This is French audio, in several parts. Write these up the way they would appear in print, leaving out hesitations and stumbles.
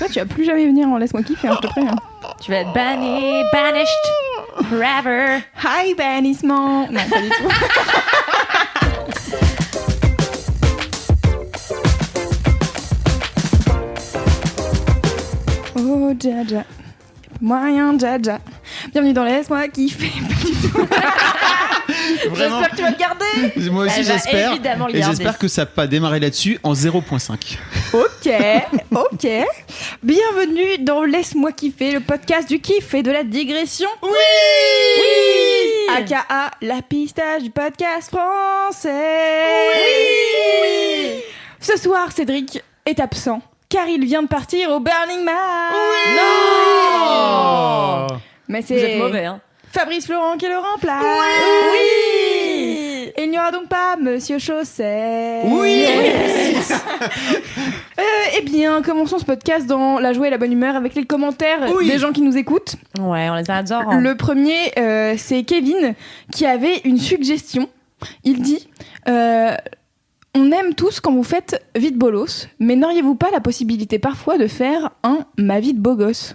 Toi, tu vas plus jamais venir en Laisse-moi kiffer, je te préviens. Tu vas être banni, banished forever. Hi, bannissement. Non, pas du tout. Oh, Jaja. Moyen, Jaja. Bienvenue dans Laisse-moi kiffer. Vraiment. J'espère que tu vas le garder. Moi aussi, Elle va j'espère. évidemment le Et garder. j'espère que ça n'a pas démarré là-dessus en 0.5. Ok. Bienvenue dans Laisse-moi kiffer, le podcast du kiff et de la digression. Oui. AKA la pistache du podcast français. Oui. Ce soir, Cédric est absent car il vient de partir au Burning Man. Non. Mais Vous c'est êtes mauvais, hein. Fabrice Florent qui le remplace. Oui. Et il n'y aura donc pas Monsieur Chausset. Oui. Eh bien, commençons ce podcast dans la joie et la bonne humeur avec les commentaires des gens qui nous écoutent. Ouais, on les adore. Le premier, c'est Kevin qui avait une suggestion. Il dit on aime tous quand vous faites vite bolos, mais n'auriez-vous pas la possibilité parfois de faire un ma vie de beau gosse?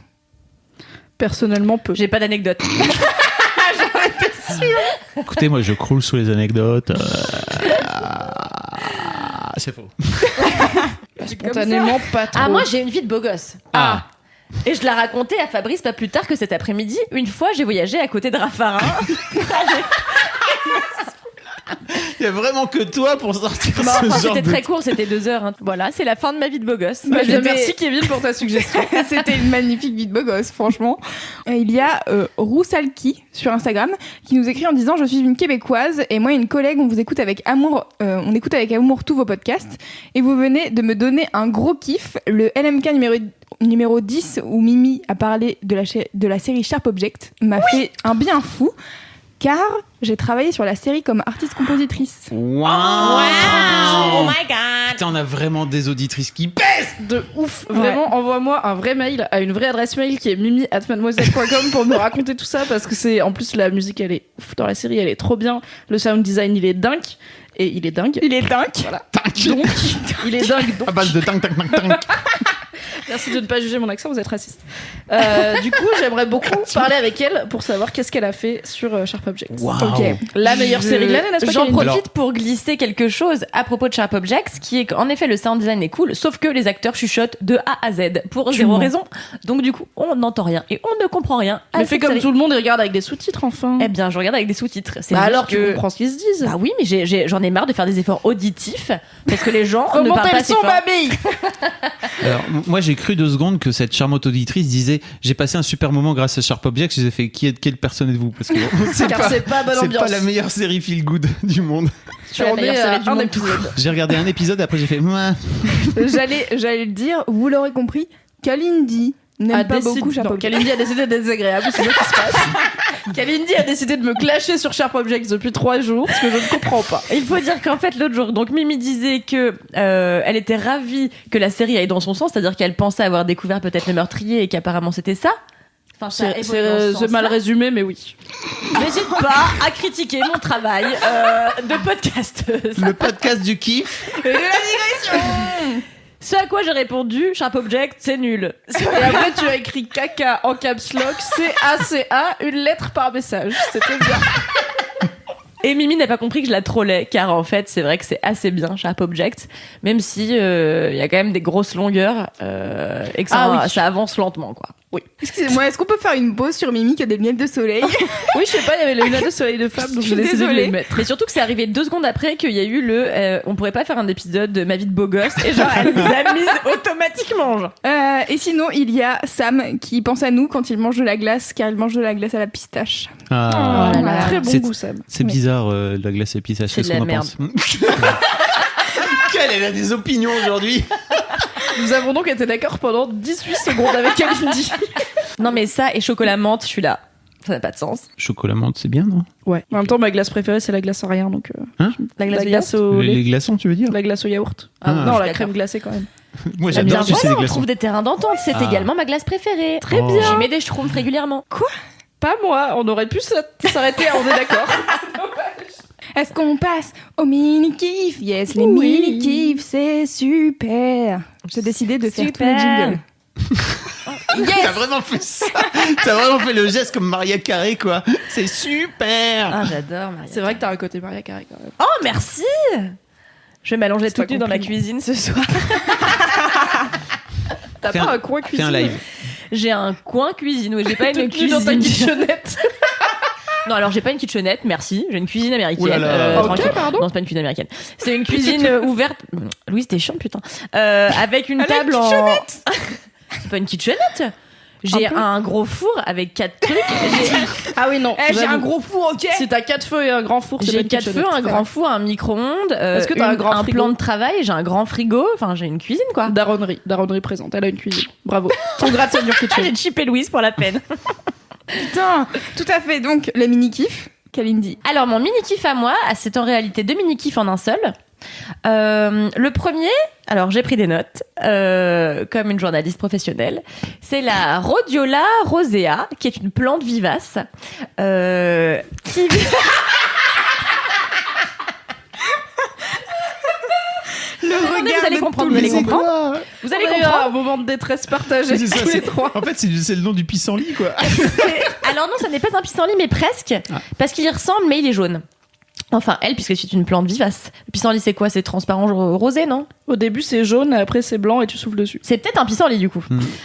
Personnellement, peu. J'ai pas d'anecdote. Écoutez, moi, je croule sous les anecdotes. C'est faux. Spontanément, pas trop. Ah, moi j'ai une vie de beau gosse. Ah. Et je l'ai raconté à Fabrice pas plus tard que cet après-midi. Une fois, j'ai voyagé à côté de Raffarin. Il y a vraiment que toi pour sortir Bah, ce enfin, genre c'était de... très court, c'était 2 heures. Hein. Voilà, c'est la fin de ma vie de beau gosse. Bah, Merci Kevin pour ta suggestion. C'était une magnifique vie de beau gosse, franchement. Il y a Roussalki sur Instagram qui nous écrit en disant: je suis une Québécoise et moi et une collègue, on vous écoute avec amour, on écoute avec amour tous vos podcasts et vous venez de me donner un gros kiff. Le LMK numéro 10 où Mimi a parlé de la série Sharp Object m'a fait un bien fou. Car j'ai travaillé sur la série comme artiste-compositrice. Wow. Oh my god. Putain, on a vraiment des auditrices qui pèsent. De ouf. Vraiment, envoie-moi un vrai mail à une vraie adresse mail qui est mimi@mademoiselle.com pour me raconter tout ça parce que c'est en plus la musique elle est ouf dans la série, elle est trop bien. Le sound design il est dingue et il est dingue. Il est dingue. Voilà. Donc il est dingue. Donc À base de tang tang tang tang. merci de ne pas juger mon accent, vous êtes raciste. Du coup, j'aimerais beaucoup parler avec elle pour savoir qu'est-ce qu'elle a fait sur Sharp Objects. Wow. Ok. La meilleure série de l'année, n'est-ce pas J'en Kevin profite pour glisser quelque chose à propos de Sharp Objects, qui est qu'en effet le sound design est cool, sauf que les acteurs chuchotent de A à Z pour zéro raison. Donc du coup, on n'entend rien et on ne comprend rien. à Mais fais cette comme série. tout le monde et regarde avec des sous-titres enfin. Eh bien, je regarde avec des sous-titres. C'est Bah juste alors tu que... comprends ce qu'ils se disent. Bah oui, mais j'en ai marre de faire des efforts auditifs parce que les gens ne parlent Remontez pas le assez son, fort. mamie. Alors, moi, j'ai cru 2 secondes que cette charmante auditrice disait: j'ai passé un super moment grâce à Sharp Objects. J'ai fait: quelle personne êtes-vous? Parce que Car c'est pas bonne c'est ambiance. pas la meilleure série feel good du monde. Tu la en meilleure es série à du un monde. épisode. J'ai regardé un épisode, après j'ai fait: Mouah. J'allais le dire, vous l'aurez compris, Kalindi n'aime pas beaucoup Sharp Non, Objects. Kalindi a décidé d'être désagréable, c'est ce qui se passe. Kalindi a décidé de me clasher sur Sharp Objects depuis 3 jours, ce que je ne comprends pas. Il faut dire qu'en fait l'autre jour, donc Mimi disait que elle était ravie que la série aille dans son sens, c'est-à-dire qu'elle pensait avoir découvert peut-être le meurtrier et qu'apparemment c'était ça. Enfin, ça a évolué dans ce C'est mal sens-là. résumé, mais oui. N'hésite pas à critiquer mon travail de podcasteuse. Le podcast du kiff. Et de la digression. Ce à quoi j'ai répondu, Sharp Object, c'est nul. Et après, tu as écrit caca en caps lock, CACA, une lettre par message. C'était bien. Et Mimi n'a pas compris que je la trollais, car en fait, c'est vrai que c'est assez bien, Sharp Object, même si il y a quand même des grosses longueurs et que ça avance lentement, quoi. Oui. Excusez-moi, est-ce qu'on peut faire une pause sur Mimi qui a des lunettes de soleil? Oui, je sais pas, il y avait les lunettes de soleil de femme, donc j'ai décidé de les mettre. Mais surtout que c'est arrivé 2 secondes après qu'il y a eu on pourrait pas faire un épisode de Ma vie de beau gosse, et genre, elle nous a mise automatiquement, genre. Et sinon, il y a Sam qui pense à nous quand il mange de la glace, car il mange de la glace à la pistache. Ah. Oh là là. Très bon C'est- goût, Sam. C'est bizarre, la glace épice. C'est de la merde. Elle a des opinions aujourd'hui. Nous avons donc été d'accord pendant 18 secondes avec Kalindi. Non, mais ça et chocolat menthe, je suis là. Ça n'a pas de sens. Chocolat menthe, c'est bien, non? Ouais. En même temps, ma glace préférée, c'est la glace sans rien, donc... La glace, la glace au Les lait. glaçons, tu veux dire? La glace au yaourt. Ah, non, je la suis crème d'accord. glacée quand même. Moi, Eh bien, j'adore sucer des voilà, on glaçons. trouve des terrains d'entente. C'est Ah. également ma glace préférée. Très bien. J'y mets des schtroumpfs régulièrement. Pas moi, on aurait pu s'arrêter, on est d'accord. Est-ce qu'on passe au mini-kiff? Yes, les Oui. mini-kiffs, c'est super. J'ai décidé de faire tous les Super. jingles. Yes. T'as vraiment fait ça. T'as vraiment fait le geste comme Maria Carré, quoi. C'est super. Ah, j'adore Maria. C'est vrai que t'as un côté Maria Carré quand même. Oh, merci. Je vais m'allonger toute nue dans ma compliment. cuisine ce soir. T'as Fais pas un- un coin cuisine? Fais un live. J'ai un coin cuisine, oui, j'ai pas une Toute nue dans ta cuisine. kitchenette. Non, alors j'ai pas une kitchenette, merci. J'ai une cuisine américaine. Ouh là là. Ok, tranquille. pardon. Non, c'est pas une cuisine américaine. C'est une cuisine ouverte. Louise, t'es chiante, putain. Avec une Elle a une table en. C'est pas une kitchenette. J'ai Un peu. un gros four avec 4 trucs. Ah oui, non. J'ai un j'avoue. gros four, ok. Si t'as 4 feux et un grand four, c'est pas J'ai une 4 kitchenette. feux, un C'est grand vrai. four, un micro-ondes. Est-ce que t'as un grand un frigo plan de travail, j'ai un grand frigo. Enfin, j'ai une cuisine, quoi. Daronnerie présente. Elle a une cuisine. Bravo. Congrats on your kitchen. J'ai chippé Louise pour la peine. Putain, tout à fait. Donc, les mini-kifs, Kalindi. Alors, mon mini-kiff à moi, c'est en réalité 2 mini-kifs en un seul. Le premier, alors j'ai pris des notes, comme une journaliste professionnelle, c'est la Rhodiola rosea, qui est une plante vivace, qui... vous allez comprendre, vous allez comprendre. Vous allez On a eu comprendre. un moment de détresse partagé C'est ça, tous les c'est- trois. En fait, c'est le nom du pissenlit, quoi. Alors non, ça n'est pas un pissenlit, mais presque, parce qu'il y ressemble, mais il est jaune. Enfin, elle, puisque c'est une plante vivace. Le pissenlit, c'est quoi? C'est transparent rosé, non? Au début, c'est jaune, et après, c'est blanc et tu souffles dessus. C'est peut-être un pissenlit, du coup.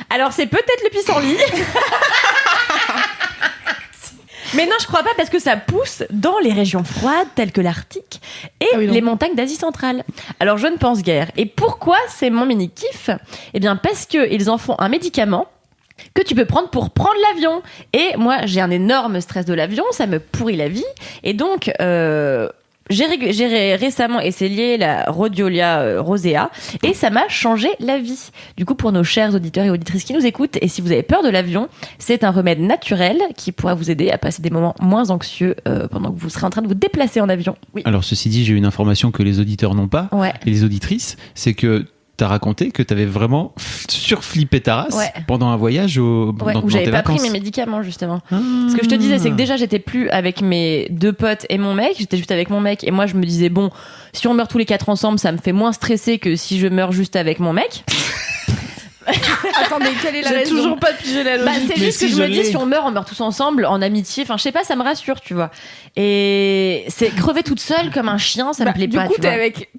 Alors, c'est peut-être le pissenlit. Mais non, je crois pas, parce que ça pousse dans les régions froides, telles que l'Arctique et Ah oui, non. les montagnes d'Asie centrale. Alors, je ne pense guère. Et pourquoi c'est mon mini-kiff? Eh bien, parce qu'ils en font un médicament que tu peux prendre pour prendre l'avion. Et moi, j'ai un énorme stress de l'avion, ça me pourrit la vie. Et donc, j'ai récemment essayé la Rhodiola rosea et ça m'a changé la vie. Du coup, pour nos chers auditeurs et auditrices qui nous écoutent, et si vous avez peur de l'avion, c'est un remède naturel qui pourra vous aider à passer des moments moins anxieux pendant que vous serez en train de vous déplacer en avion. Oui. Alors, ceci dit, j'ai une information que les auditeurs n'ont pas, Ouais. et les auditrices, c'est que t'as raconté que t'avais vraiment surflippé ta race Ouais. pendant un voyage Ouais, dans où j'avais tes pas vacances. pris mes médicaments justement. Ce que je te disais, c'est que déjà j'étais plus avec mes 2 potes et mon mec, j'étais juste avec mon mec et moi je me disais bon, si on meurt tous les 4 ensemble, ça me fait moins stresser que si je meurs juste avec mon mec. Attendez, quelle est la J'ai raison? toujours pas pigé la Bah, logique. c'est Mais juste si que je je me dis l'ai. si on meurt tous ensemble en amitié, enfin je sais pas, ça me rassure, tu vois. Et c'est crever toute seule comme un chien, ça me plaît Du pas. coup, tu t'es vois. avec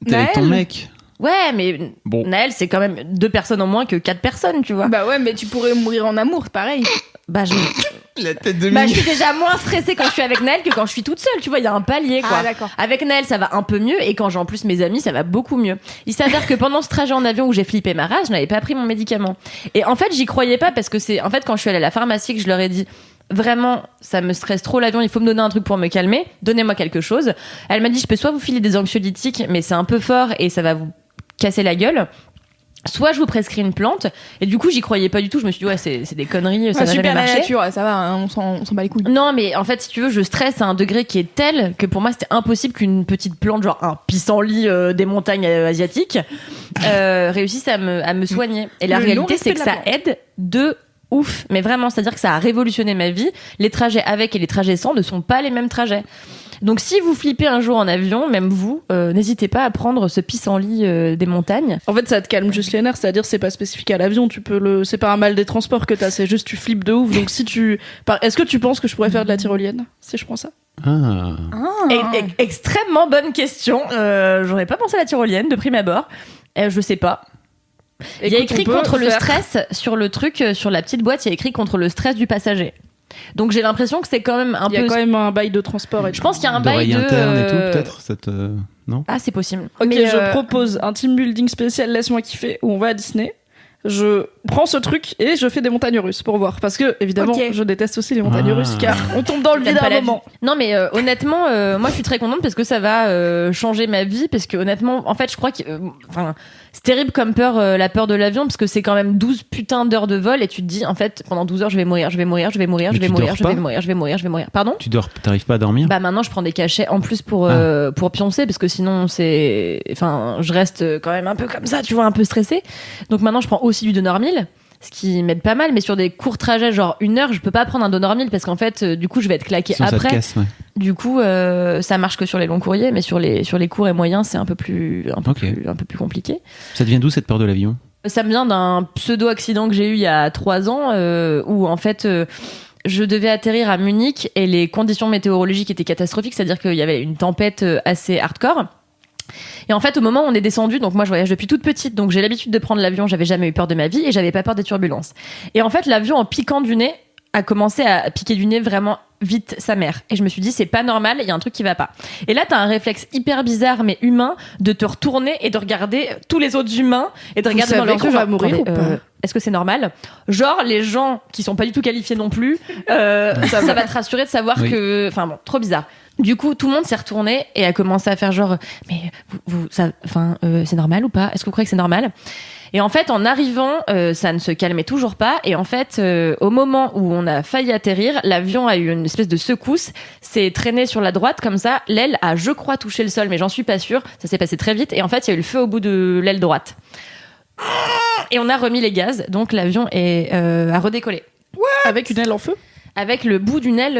T'es avec ton Naël. mec. Ouais, mais Bon. Naël, c'est quand même 2 personnes en moins que 4 personnes, tu vois. Bah ouais, mais tu pourrais mourir en amour, pareil. Bah, La tête de je suis déjà moins stressée quand je suis avec Naël que quand je suis toute seule, tu vois, il y a un palier, quoi. Ah, d'accord. Avec Naël, ça va un peu mieux, et quand j'ai en plus mes amis, ça va beaucoup mieux. Il s'avère que pendant ce trajet en avion où j'ai flippé ma race, je n'avais pas pris mon médicament. Et en fait, j'y croyais pas parce que c'est, en fait, quand je suis allée à la pharmacie, que je leur ai dit, vraiment, ça me stresse trop l'avion, il faut me donner un truc pour me calmer, donnez-moi quelque chose. Elle m'a dit, je peux soit vous filer des anxiolytiques, mais c'est un peu fort et ça va vous casser la gueule. Soit je vous prescris une plante, et du coup j'y croyais pas du tout. Je me suis dit ouais, c'est des conneries, ça Ah, va jamais super la marcher. nature, ça va, hein, on s'en bat les couilles. Non, mais en fait, si tu veux, je stresse à un degré qui est tel que pour moi, c'était impossible qu'une petite plante, genre un pissenlit des montagnes asiatiques, réussisse à me soigner. Et la Le réalité, non-respect c'est que de ça la aide de ouf. Mais vraiment, c'est-à-dire que ça a révolutionné ma vie. Les trajets avec et les trajets sans ne sont pas les mêmes trajets. Donc si vous flippez un jour en avion, même vous, n'hésitez pas à prendre ce pissenlit des montagnes. En fait, ça te calme juste les nerfs, c'est-à-dire c'est pas spécifique à l'avion, c'est pas un mal des transports que t'as, c'est juste tu flippes de ouf. Donc si est-ce que tu penses que je pourrais faire de la tyrolienne si je prends ça? Ah. Extrêmement bonne question. J'aurais pas pensé à la tyrolienne de prime abord. Je sais pas. Il y a Écoute, écrit on peut contre le faire- stress sur le truc, sur la petite boîte, il y a écrit contre le stress du passager. Donc j'ai l'impression que c'est quand même un Il y a peu. quand même un bail de transport. Et Je pense qu'il y a un bail D'oreille de. interne et tout, peut-être non. Ah, c'est possible. Ok, Mais, je propose un team building spécial Laisse-moi kiffer où on va à Disney. Je prends ce truc et je fais des montagnes russes pour voir. Parce que, évidemment, Ok. je déteste aussi les montagnes Ah. russes car on tombe dans le T'aimes vide à pas un la moment. Non, mais honnêtement, moi je suis très contente parce que ça va changer ma vie. Parce que honnêtement, en fait, je crois que. Enfin, c'est terrible comme peur, la peur de l'avion, parce que c'est quand même 12 putains d'heures de vol et tu te dis, en fait, pendant 12 heures, je vais mourir, je vais mourir, je vais mourir, Mais je vais tu mourir, dors je vais pas mourir, je vais mourir, je vais mourir. Pardon? T'arrives pas à dormir? Bah maintenant je prends des cachets en plus pour pioncer parce que sinon je reste quand même un peu comme ça, tu vois, un peu stressée. Donc maintenant je prends aussi du Donormil, ce qui m'aide pas mal, mais sur des courts trajets genre 1 heure, je peux pas prendre un Donormil parce qu'en fait du coup je vais être claquée Sinon, ça te après. casse, ouais. Du coup ça marche que sur les longs courriers, mais sur les courts et moyens c'est un peu plus Ok. compliqué. Ça devient d'où cette peur de l'avion? Ça me vient d'un pseudo-accident que j'ai eu il y a 3 ans où en fait je devais atterrir à Munich et les conditions météorologiques étaient catastrophiques, c'est-à-dire qu'il y avait une tempête assez hardcore. Et en fait, au moment où on est descendu, donc moi je voyage depuis toute petite, donc j'ai l'habitude de prendre l'avion, j'avais jamais eu peur de ma vie et j'avais pas peur des turbulences. Et en fait, l'avion en piquant du nez a commencé à piquer du nez vraiment vite sa mère. Et je me suis dit, c'est pas normal, il y a un truc qui va pas. Et là, t'as un réflexe hyper bizarre mais humain de te retourner et de regarder tous les autres humains et de regarder dans leurs yeux. Va mourir ou pas est-ce que c'est normal? Genre, les gens qui sont pas du tout qualifiés non plus, ça va te rassurer de savoir que... Enfin bon, trop bizarre. Du coup, tout le monde s'est retourné et a commencé à faire genre, mais c'est normal ou pas? Est-ce que vous croyez que c'est normal? Et en fait, en arrivant, ça ne se calmait toujours pas. Et en fait, au moment où on a failli atterrir, l'avion a eu une espèce de secousse, s'est traîné sur la droite comme ça. L'aile a, je crois, touché le sol, mais j'en suis pas sûre. Ça s'est passé très vite. Et en fait, il y a eu le feu au bout de l'aile droite. Et on a remis les gaz, donc l'avion a redécollé. Avec une aile en feu? Avec le bout d'une aile,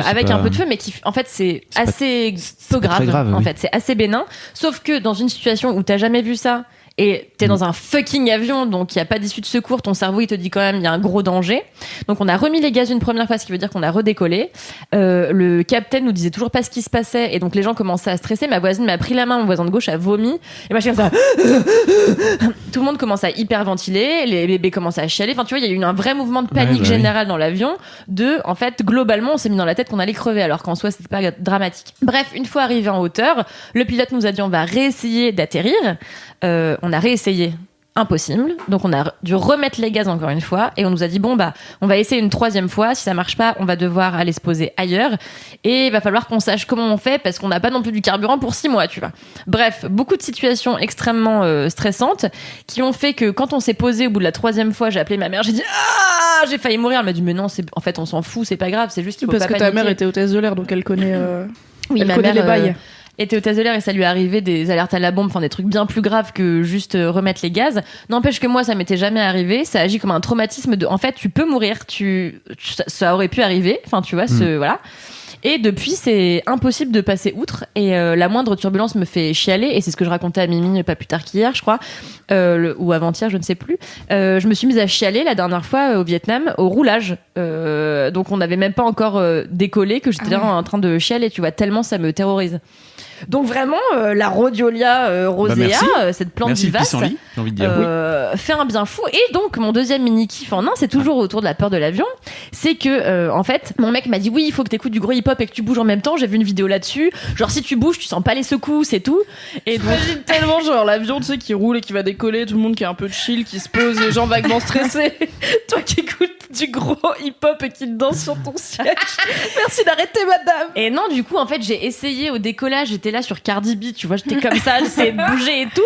avec un peu de feu, mais qui, en fait, c'est assez peu grave. En fait, c'est assez bénin. Sauf que dans une situation où t'as jamais vu ça, et t'es dans un fucking avion, donc il y a pas d'issue de secours, ton cerveau il te dit quand même il y a un gros danger. Donc on a remis les gaz une première fois, ce qui veut dire qu'on a redécollé. Le capitaine nous disait toujours pas ce qui se passait, et donc les gens commençaient à stresser. Ma voisine m'a pris la main, mon voisin de gauche a vomi, et moi je suis comme ça. Tout le monde commence à hyperventiler, les bébés commencent à chialer. Enfin tu vois, il y a eu un vrai mouvement de panique générale dans l'avion. En fait, globalement, on s'est mis dans la tête qu'on allait crever, alors qu'en soi c'était pas dramatique. Bref, une fois arrivé en hauteur, le pilote nous a dit on va réessayer d'atterrir. On a réessayé, impossible. Donc on a dû remettre les gaz encore une fois et on nous a dit bon bah on va essayer une 3e fois. Si ça marche pas, on va devoir aller se poser ailleurs et il va falloir qu'on sache comment on fait parce qu'on n'a pas non plus du carburant pour 6 mois, tu vois. Bref, beaucoup de situations extrêmement stressantes qui ont fait que quand on s'est posé au bout de la 3e fois, j'ai appelé ma mère, j'ai dit j'ai failli mourir. Elle m'a dit mais non, en fait on s'en fout, c'est pas grave, c'est juste qu'il faut parce pas que paniquer. Ta mère était hôtesse de l'air donc elle connaît. Oui, elle ma connaît mère, les bails. Était hôtesse de l'air et ça lui est arrivé des alertes à la bombe, enfin des trucs bien plus graves que juste remettre les gaz. N'empêche que moi, ça m'était jamais arrivé. Ça agit comme un traumatisme en fait, tu peux mourir, ça aurait pu arriver. Enfin, tu vois, voilà. Et depuis, c'est impossible de passer outre. Et la moindre turbulence me fait chialer. Et c'est ce que je racontais à Mimi pas plus tard qu'hier, je crois, ou avant-hier, je ne sais plus. Je me suis mise à chialer la dernière fois au Vietnam, au roulage. Donc on n'avait même pas encore décollé que j'étais là en train de chialer, tu vois, tellement ça me terrorise. Donc vraiment, la Rhodiolia rosea, cette plante vivace, pissenlit, j'ai envie de dire. fait un bien fou. Et donc, mon deuxième mini-kiff en un, c'est toujours autour de la peur de l'avion. C'est que, en fait, mon mec m'a dit oui, il faut que t'écoutes du gros hip-hop et que tu bouges en même temps. J'ai vu une vidéo là-dessus. Genre, si tu bouges, tu sens pas les secousses et tout. Et donc... J'imagine tellement, genre, l'avion, tu sais, qui roule et qui va décoller, tout le monde qui est un peu chill, qui se pose, les gens vaguement stressés. Toi qui écoutes du gros hip-hop et qui danse sur ton siège. Merci d'arrêter, madame. Et non, du coup, en fait, j'ai essayé au décollage, j'étais là sur Cardi B, tu vois, j'étais comme ça, j'essayais de bouger et tout.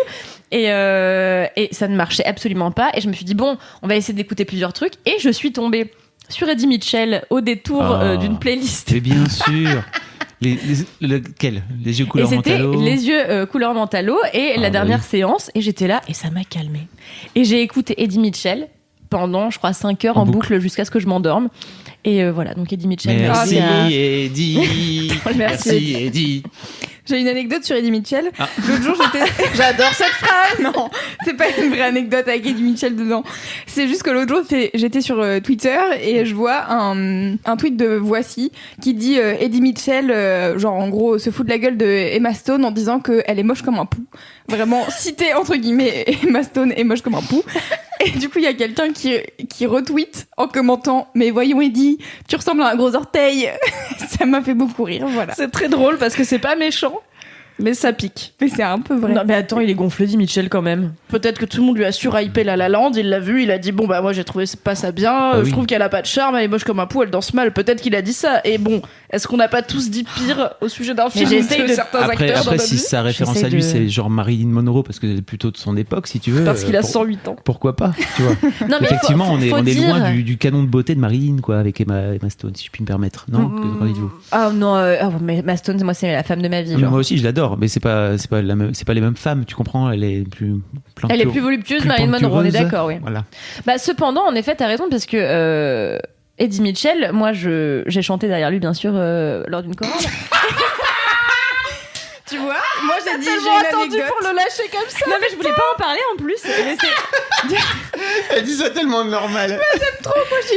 Et ça ne marchait absolument pas. Et je me suis dit, bon, on va essayer d'écouter plusieurs trucs. Et je suis tombée sur Eddie Mitchell au détour d'une playlist. Mais bien sûr. Lequel? Les yeux couleur mentalo. Et c'était les yeux couleur mentalo. Et la dernière séance, et j'étais là, et ça m'a calmée. Et j'ai écouté Eddie Mitchell pendant, je crois, 5 heures en boucle jusqu'à ce que je m'endorme. Et voilà, donc Eddie Mitchell. Merci Eddie. Merci Eddie. J'ai une anecdote sur Eddie Mitchell. L'autre jour, j'adore cette phrase. Non, c'est pas une vraie anecdote avec Eddie Mitchell dedans. C'est juste que l'autre jour, j'étais sur Twitter et je vois un tweet de Voici qui dit Eddie Mitchell, genre en gros, se fout de la gueule de Emma Stone en disant qu'elle est moche comme un pou. Vraiment, cité entre guillemets, Emma Stone est moche comme un pou. Et du coup, il y a quelqu'un qui retweet en commentant « Mais voyons Eddie, tu ressembles à un gros orteil !» Ça m'a fait beaucoup rire, voilà. C'est très drôle parce que c'est pas méchant, mais ça pique. Mais c'est un peu vrai. Non mais attends, il est gonflé, Eddie Mitchell, quand même. Peut-être que tout le monde lui a surhypé La La Land, il l'a vu, il a dit « Bon bah moi j'ai trouvé pas ça bien, je trouve qu'elle a pas de charme, elle est moche comme un pou, elle danse mal. » Peut-être qu'il a dit ça. Et bon, est-ce qu'on n'a pas tous dit pire au sujet d'un film de certains acteurs Après, si sa référence à lui, c'est genre Marilyn Monroe, parce que c'est plutôt de son époque, si tu veux. Parce qu'il a 108 ans. Pourquoi pas, tu vois. Non, mais effectivement, on est dire... loin du canon de beauté de Marilyn, quoi, avec Emma Stone, si je puis me permettre. Non, qu'en dites-vous? Ah non, mais Emma Stone, moi c'est la femme de ma vie. Moi aussi, je l'adore, mais c'est pas les mêmes femmes, tu comprends. Elle est plus voluptueuse, Marilyn Monroe, on est d'accord, oui. Voilà. Bah cependant, en effet, t'as raison, parce que Eddie Mitchell, moi j'ai chanté derrière lui, bien sûr, lors d'une chorale. Tu vois, Moi, j'ai dit, j'ai tellement une attendu anecdote. pour le lâcher comme ça. Non, mais je voulais pas en parler en plus. Mais Elle dit ça tellement normal.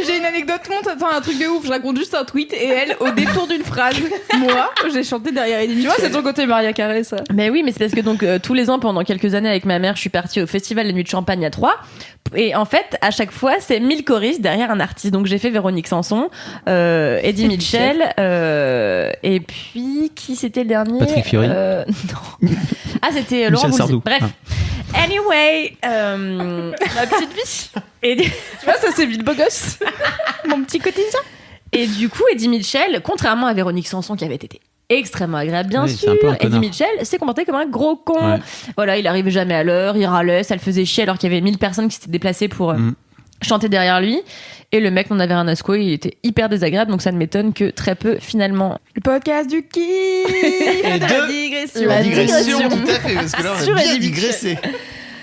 J'ai une anecdote, tout le monde s'attend à un truc de ouf. Je raconte juste un tweet et elle, au détour d'une phrase, moi, j'ai chanté derrière Eddie Tu vois, Mitchell. c'est ton côté Maria Carré, ça. Mais oui, mais c'est parce que donc tous les ans pendant quelques années avec ma mère, je suis partie au festival des Nuits de Champagne à Troyes. Et en fait, à chaque fois, c'est 1000 choristes derrière un artiste. Donc j'ai fait Véronique Sanson, Eddie Mitchell, et puis qui c'était le dernier Patrick Fiori. Non. Ah, c'était Laurent Michel Voulzy. Sardou. Bref. Anyway, ma petite vie. Et Tu vois, ça, c'est vite beau gosse. Mon petit quotidien. Et du coup, Eddie Mitchell, contrairement à Véronique Sanson qui avait été extrêmement agréable, bien Oui, c'est sûr, un peu un Eddie connard. Mitchell s'est comporté comme un gros con. Ouais. Voilà, il arrivait jamais à l'heure, il râlait, ça le faisait chier alors qu'il y avait 1000 personnes qui s'étaient déplacées pour chanter derrière lui. Et le mec n'en avait rien à secouer, il était hyper désagréable, donc ça ne m'étonne que très peu finalement. Le podcast du kiff Et de la de digression. la digression. tout à fait, parce que là, on Sur a bien Eddie digressé.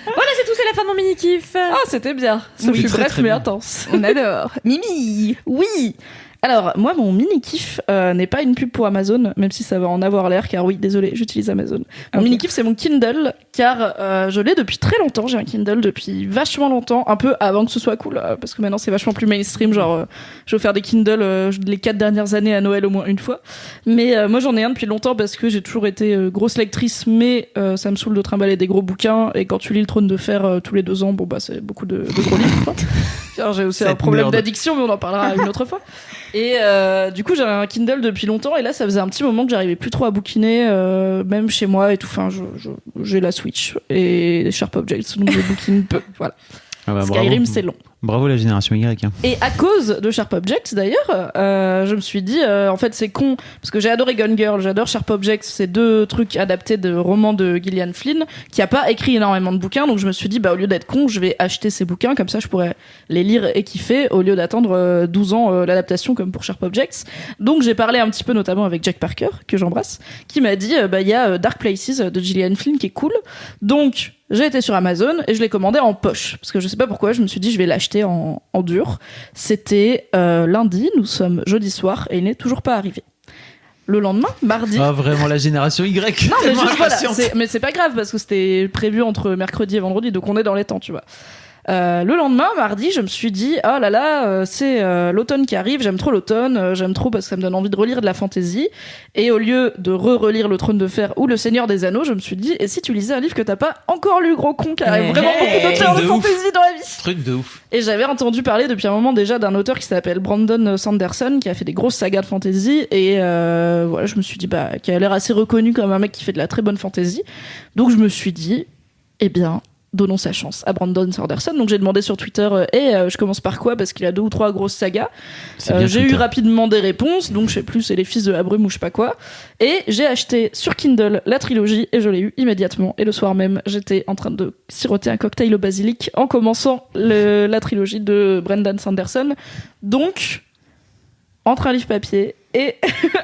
Voilà, c'est tout, c'est la fin de mon mini-kiff. Ah, c'était bien. Ça Oui, fut très, bref très mais bien. intense. On adore. Mimi. Oui. Alors, moi, mon mini-kiff n'est pas une pub pour Amazon, même si ça va en avoir l'air, car oui, désolé, j'utilise Amazon. Mon Ok. mini-kiff, c'est mon Kindle, car je l'ai depuis très longtemps. J'ai un Kindle depuis vachement longtemps, un peu avant que ce soit cool, parce que maintenant, c'est vachement plus mainstream. Genre, j'ai offert des Kindle les 4 dernières années à Noël au moins une fois. Mais moi, j'en ai un depuis longtemps parce que j'ai toujours été grosse lectrice, mais ça me saoule de trimballer des gros bouquins. Et quand tu lis le Trône de Fer tous les 2 ans, bon, bah, c'est beaucoup de gros livres, quoi. Car j'ai aussi un Cette problème merde. d'addiction, mais on en parlera une autre fois. Et du coup, j'avais un Kindle depuis longtemps, et là, ça faisait un petit moment que j'arrivais plus trop à bouquiner, même chez moi et tout. Enfin, j'ai la Switch et Sharp Objects, donc je bouquine peu. Voilà. Ah bah, Skyrim, c'est long. Bravo la génération Y. Hein. Et à cause de Sharp Objects, d'ailleurs, je me suis dit, en fait, c'est con, parce que j'ai adoré Gone Girl, j'adore Sharp Objects, c'est 2 trucs adaptés de romans de Gillian Flynn, qui a pas écrit énormément de bouquins, donc je me suis dit, bah, au lieu d'être con, je vais acheter ces bouquins, comme ça, je pourrais les lire et kiffer, au lieu d'attendre 12 ans l'adaptation, comme pour Sharp Objects. Donc, j'ai parlé un petit peu, notamment avec Jack Parker, que j'embrasse, qui m'a dit, bah, il y a Dark Places de Gillian Flynn qui est cool. Donc, j'ai été sur Amazon et je l'ai commandé en poche. Parce que je sais pas pourquoi, je me suis dit, je vais l'acheter en dur. C'était lundi, nous sommes jeudi soir et il n'est toujours pas arrivé. Le lendemain, mardi. Ah, vraiment la génération Y. Non, mais tellement juste voilà, impatiente. mais c'est pas grave parce que c'était prévu entre mercredi et vendredi, donc on est dans les temps, tu vois. Le lendemain, mardi, je me suis dit, oh là là, c'est l'automne qui arrive, j'aime trop l'automne, j'aime trop parce que ça me donne envie de relire de la fantasy. Et au lieu de relire Le Trône de Fer ou Le Seigneur des Anneaux, je me suis dit, et si tu lisais un livre que t'as pas encore lu, gros con, car il y a vraiment beaucoup d'auteurs de de ouf. fantasy dans la vie. Truc de ouf. Et j'avais entendu parler depuis un moment déjà d'un auteur qui s'appelle Brandon Sanderson, qui a fait des grosses sagas de fantasy, et voilà, je me suis dit, bah, qui a l'air assez reconnu comme un mec qui fait de la très bonne fantasy. Donc je me suis dit, eh bien, donnons sa chance à Brandon Sanderson. Donc j'ai demandé sur Twitter, je commence par quoi, parce qu'il a 2 ou 3 grosses sagas. C'est bien J'ai eu Twitter. rapidement des réponses, donc je sais plus, c'est Les Fils de la Brume ou je sais pas quoi. Et j'ai acheté sur Kindle la trilogie et je l'ai eu immédiatement. Et le soir même, j'étais en train de siroter un cocktail au basilic en commençant la trilogie de Brandon Sanderson. Donc, entre un livre papier et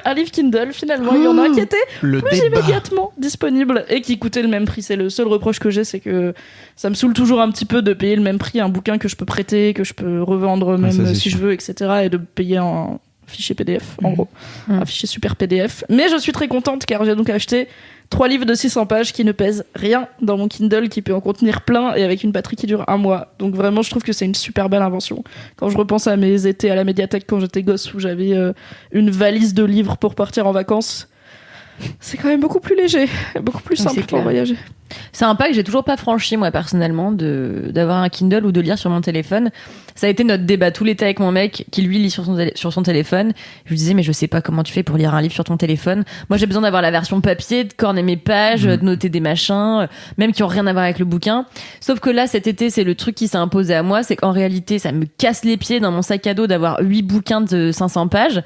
un livre Kindle, finalement, il y en a un qui était Le plus débat. immédiatement disponible et qui coûtait le même prix. C'est le seul reproche que j'ai, c'est que ça me saoule toujours un petit peu de payer le même prix un bouquin que je peux prêter, que je peux revendre même ça, c'est si sûr. je veux, etc. et de payer un fichier PDF, en gros. Un fichier super PDF. Mais je suis très contente car j'ai donc acheté 3 livres de 600 pages qui ne pèsent rien dans mon Kindle, qui peut en contenir plein et avec une batterie qui dure 1 mois. Donc vraiment, je trouve que c'est une super belle invention. Quand je repense à mes étés à la médiathèque quand j'étais gosse où j'avais une valise de livres pour partir en vacances, c'est quand même beaucoup plus léger, beaucoup plus Oui, simple c'est pour clair. voyager. C'est un pas que j'ai toujours pas franchi, moi, personnellement, d'avoir un Kindle ou de lire sur mon téléphone. Ça a été notre débat tout l'été avec mon mec, qui lui lit sur son téléphone. Je lui disais, mais je sais pas comment tu fais pour lire un livre sur ton téléphone. Moi, j'ai besoin d'avoir la version papier, de corner mes pages, de noter des machins, même qui ont rien à voir avec le bouquin. Sauf que là, cet été, c'est le truc qui s'est imposé à moi, c'est qu'en réalité, ça me casse les pieds dans mon sac à dos d'avoir 8 bouquins de 500 pages.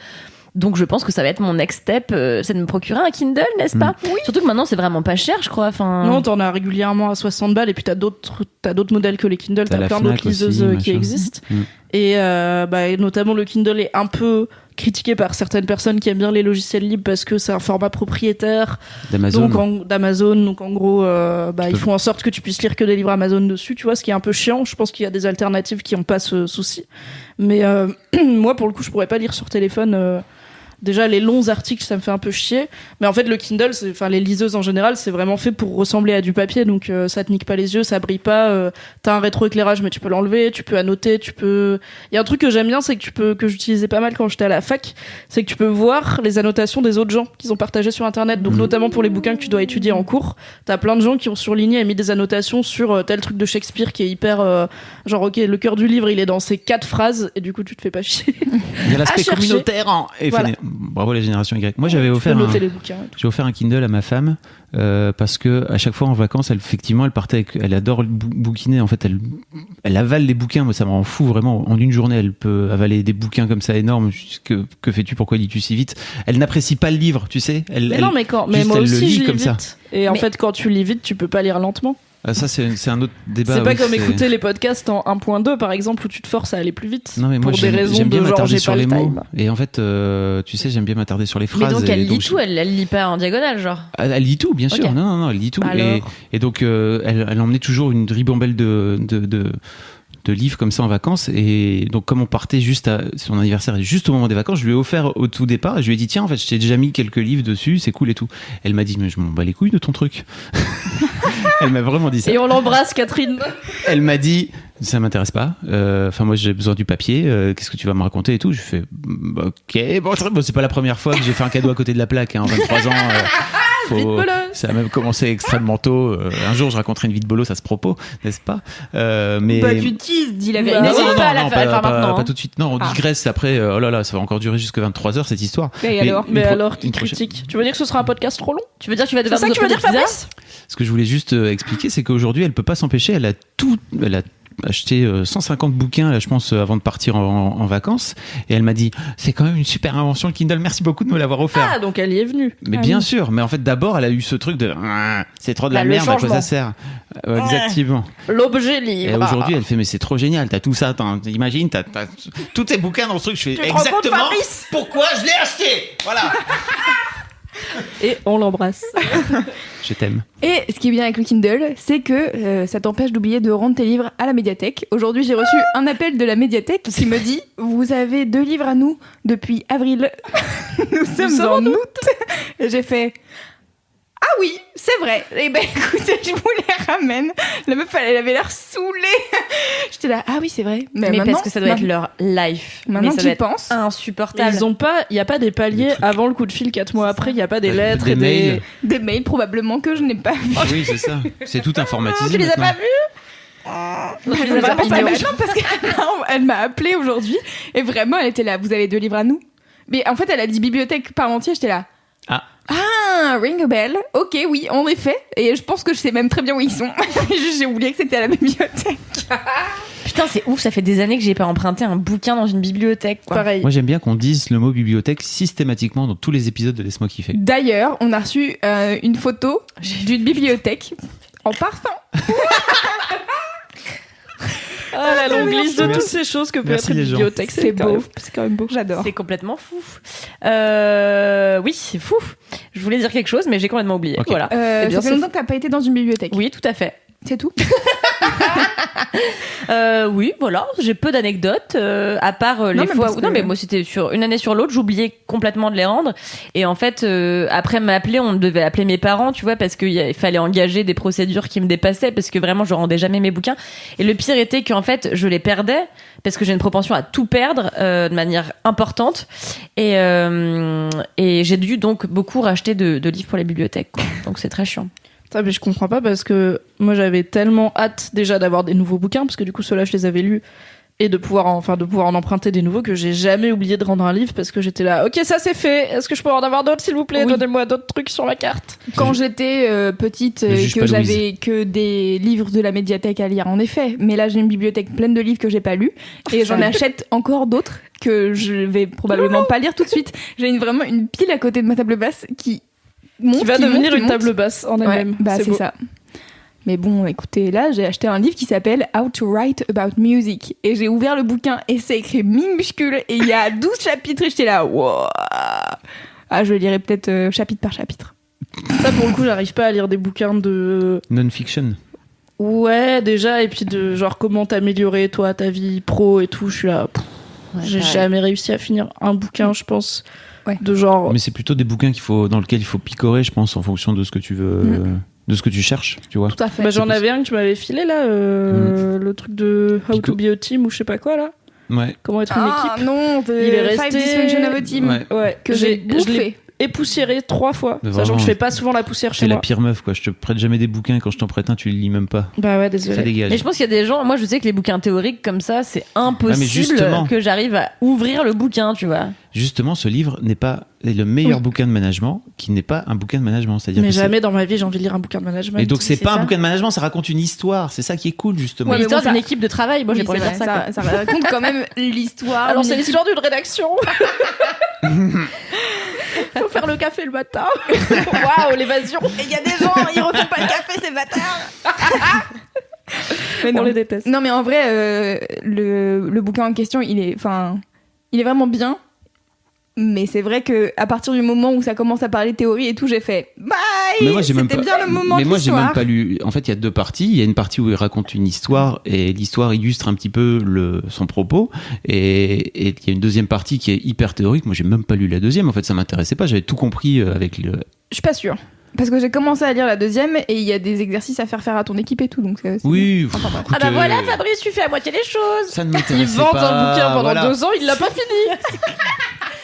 Donc je pense que ça va être mon next step, c'est de me procurer un Kindle, n'est-ce pas? Surtout que maintenant c'est vraiment pas cher, je crois. Enfin... Non, t'en as régulièrement à 60 balles et puis t'as d'autres modèles que les Kindle, T'as t'as la plein Fnac d'autres liseuses aussi, qui machin. existent. Mm. Et notamment le Kindle est un peu critiqué par certaines personnes qui aiment bien les logiciels libres parce que c'est un format propriétaire D'Amazon. d'Amazon, donc en gros ils font en sorte que tu puisses lire que des livres Amazon dessus, tu vois, ce qui est un peu chiant. Je pense qu'il y a des alternatives qui n'ont pas ce souci, mais moi pour le coup je pourrais pas lire sur téléphone déjà les longs articles ça me fait un peu chier, mais en fait le Kindle, enfin les liseuses en général, c'est vraiment fait pour ressembler à du papier, donc ça te nique pas les yeux, ça brille pas, t'as un rétroéclairage mais tu peux l'enlever, tu peux annoter, il y a un truc que j'aime bien, c'est que j'utilisais pas mal quand j'étais à la fac, c'est que tu peux voir les annotations des autres gens qu'ils ont partagées sur internet, donc notamment pour les bouquins que tu dois étudier en cours, t'as plein de gens qui ont surligné et mis des annotations sur tel truc de Shakespeare qui est hyper genre ok, le cœur du livre il est dans ces 4 phrases et du coup tu te fais pas chier. Il y a l'aspect chercher. communautaire. Voilà. Bravo la génération Y. Moi j'avais offert noter les bouquins et tout. j'ai offert un Kindle à ma femme parce que à chaque fois en vacances, effectivement, elle partait elle adore bouquiner. En fait, elle avale les bouquins. Moi, ça me rend fou vraiment. En une journée, elle peut avaler des bouquins comme ça énormes. Que fais-tu? Pourquoi lis-tu si vite? Elle n'apprécie pas le livre, tu sais. Mais non, mais moi elle le aussi lit je lis comme vite. ça. Et en fait, quand tu lis vite, tu peux pas lire lentement. Ah, ça c'est un autre débat. C'est pas oui, comme écouter les podcasts en 1.2 par exemple où tu te forces à aller plus vite. Non, mais moi, pour des raisons j'aime bien de genre m'attarder j'ai sur pas les le mots. time. Et en fait, tu sais, j'aime bien m'attarder sur les Mais phrases. donc et elle lit donc, tout, elle lit pas en diagonale, genre. Elle lit tout, bien sûr. Ok. Non, elle lit tout. Alors. Et donc, elle emmenait toujours une ribambelle de livres comme ça en vacances. Et donc, comme on partait son anniversaire est juste au moment des vacances, je lui ai offert au tout départ. Et je lui ai dit, tiens, en fait, je t'ai déjà mis quelques livres dessus, c'est cool et tout. Elle m'a dit, mais je m'en bats les couilles de ton truc. Elle m'a vraiment dit ça. Et on l'embrasse Catherine. Elle m'a dit, ça m'intéresse pas. Enfin, moi, j'ai besoin du papier. Qu'est-ce que tu vas me raconter et tout? Je fais, ok. Bon, c'est pas la première fois que j'ai fait un cadeau à côté de la plaque. Hein, 23 ans. Vite bolos. Ça a même commencé extrêmement tôt. Un jour, je raconterai une vie de bolo, ça se propos, n'est-ce pas? Mais Bah, tu teases, dis la Mais vérité. n'hésite pas à la non, faire maintenant. pas hein. tout de suite. Non, on digresse après. Oh là là, ça va encore durer jusque 23h cette histoire. Et alors une Mais pro- alors, qui une prochaine- critique? Tu veux dire que ce sera un podcast trop long? Tu veux dire que tu vas C'est devoir ça nous que tu veux offrir dire, des pizzas Fabrice? Ce que je voulais juste expliquer, c'est qu'aujourd'hui, elle peut pas s'empêcher. Elle a acheté 150 bouquins, là, je pense, avant de partir en vacances. Et elle m'a dit, c'est quand même une super invention le Kindle. Merci beaucoup de me l'avoir offert. Ah, donc elle y est venue. Mais bien sûr, mais en fait d'abord elle a eu ce truc de c'est trop de la Bah, le merde, à quoi changement. ça sert? Exactement. L'objet Et livre. aujourd'hui elle fait mais c'est trop génial, t'as tout ça, t'imagines, t'as tous tes bouquins dans ce truc, je fais Tu te rends compte, exactement Fabrice pourquoi je l'ai acheté. Voilà. Et on l'embrasse. Je t'aime. Et ce qui est bien avec le Kindle, c'est que ça t'empêche d'oublier de rendre tes livres à la médiathèque. Aujourd'hui, j'ai reçu un appel de la médiathèque qui me dit « Vous avez 2 livres à nous depuis avril. Nous sommes en août. » Et j'ai fait « Ah oui, c'est vrai. Eh ben écoutez, je vous les ramène. » La meuf, elle avait l'air saoulée. J'étais là « Ah oui, c'est vrai. » Mais maintenant, parce que ça doit être leur life. Maintenant Mais ça que doit j'y être pense. insupportable. Il y a pas des paliers avant le coup de fil 4 mois après, il y a pas des lettres Des et mails. Des mails probablement que je n'ai pas vu. Oui, c'est ça. C'est tout informatisé. Tu les as maintenant. pas vus? Tu les as pas Bah, ignorés. non, parce qu'elle m'a appelé aujourd'hui et vraiment elle était là, vous avez 2 livres à nous. Mais en fait elle a dit bibliothèque par entier, j'étais là. Ah, ring a bell. Ok, oui, en effet. Et je pense que je sais même très bien où ils sont. J'ai oublié que c'était à la bibliothèque. Putain, c'est ouf, ça fait des années que j'ai pas emprunté un bouquin dans une bibliothèque. Quoi. Pareil. Moi j'aime bien qu'on dise le mot bibliothèque systématiquement dans tous les épisodes de Laisse-moi kiffer. D'ailleurs, on a reçu une photo d'une bibliothèque en parfum. Ah, la longue liste de Merci. toutes ces choses que peut Merci être une les gens. bibliothèque. C'est quand beau. même- C'est quand même beau. J'adore. C'est complètement fou. Oui, c'est fou. Je voulais dire quelque chose, mais j'ai complètement oublié. Ok. Voilà. Eh bien, Ça fait c'est longtemps que t'as pas été dans une bibliothèque. Oui, tout à fait. C'est tout. Oui, voilà, j'ai peu d'anecdotes, à part les mais fois parce où... que- Non, mais moi, c'était sur une année sur l'autre, j'oubliais complètement de les rendre. Et en fait, après m'appeler, on devait appeler mes parents, tu vois, parce qu'il fallait engager des procédures qui me dépassaient, parce que vraiment, je rendais jamais mes bouquins. Et le pire était qu'en fait, je les perdais, parce que j'ai une propension à tout perdre de manière importante. Et j'ai dû donc beaucoup racheter de livres pour les bibliothèques, quoi. Donc c'est très chiant. Putain, mais je comprends pas parce que moi j'avais tellement hâte déjà d'avoir des nouveaux bouquins parce que du coup ceux-là je les avais lus et de pouvoir en emprunter des nouveaux que j'ai jamais oublié de rendre un livre parce que j'étais là ok ça c'est fait, est-ce que je peux en avoir d'autres s'il vous plaît, Oui. donnez-moi d'autres trucs sur la carte. Quand j'étais petite, Ne juge que pas j'avais que des livres de la médiathèque à lire, en effet. Mais là, j'ai une bibliothèque pleine de livres que j'ai pas lus et j'en achète encore d'autres que je vais probablement pas lire tout de suite. J'ai vraiment une pile à côté de ma table basse qui monte, Qui va qui devenir monte, qui une monte. table basse en Ouais, elle-même. bah c'est beau. ça. Mais bon, écoutez, là, j'ai acheté un livre qui s'appelle How to Write About Music. Et j'ai ouvert le bouquin et c'est écrit minuscule. Et il y a 12 chapitres et j'étais là, wow. Ah, je lirai peut-être chapitre par chapitre. Ça pour le coup j'arrive pas à lire des bouquins de Non-fiction. ouais déjà et puis de genre comment t'améliorer toi ta vie pro et tout, je suis là Ouais, j'ai pareil. jamais réussi à finir un bouquin je pense De genre. Mais c'est plutôt des bouquins dans lesquels il faut picorer, je pense, en fonction de ce que tu veux, de ce que tu cherches, tu vois. Tout à fait. Bah, j'en avais un que tu m'avais filé là, le truc de How to be a team ou je sais pas quoi là. Ouais. Comment être une équipe. Non, Il est resté. 5 Dysfunction of a Team. Ouais. Ouais, Que je j'ai l'ai bouffé. époussiéré 3 fois. Mais Sachant vraiment, que je fais pas souvent la poussière chez T'es la moi. pire meuf, quoi. Je te prête jamais des bouquins. Quand je t'en prête un, tu les lis même pas. Bah ouais, Ça désolé. dégage. Mais je pense qu'il y a des gens, moi je sais que les bouquins théoriques comme ça, c'est impossible justement. que j'arrive à ouvrir le bouquin, tu vois. Justement, ce livre n'est pas le meilleur bouquin de management, qui n'est pas un bouquin de management. C'est-à-dire Mais que jamais dans ma vie j'ai envie de lire un bouquin de management. Et donc c'est pas ça. un bouquin de management, ça raconte une histoire. C'est ça qui est cool, justement. Ouais, mais L'histoire bon, ça- d'une équipe de travail, moi j'ai Oui, pas envie de c'est faire ça. vrai, quoi. ça raconte quand même l'histoire. Alors d'une c'est équipe- l'histoire d'une rédaction. Faut faire le café le matin. Waouh, l'évasion. Et il y a des gens, ils refont pas le café, ces bâtards. Mais On non. les déteste. Non, mais en vrai, le bouquin en question, il est vraiment bien. Mais c'est vrai que à partir du moment où ça commence à parler théorie et tout, j'ai fait bye. Mais moi, j'ai même C'était pas- bien le moment Mais de moi, j'ai même l'histoire. pas lu. En fait, il y a 2 parties. Il y a une partie où il raconte une histoire et l'histoire illustre un petit peu son propos. Et il y a une deuxième partie qui est hyper théorique. Moi, j'ai même pas lu la deuxième. En fait, ça m'intéressait pas. J'avais tout compris avec le. Je suis pas sûre. Parce que j'ai commencé à lire la deuxième et il y a des exercices à faire à ton équipe et tout. Donc c'est Oui. bien. Enfin, bref. écoute, Ah bah voilà, Fabrice, tu fais à moitié les choses. Ça ne Il m'intéressait vend pas. un bouquin pendant voilà. 2 ans, il l'a pas fini.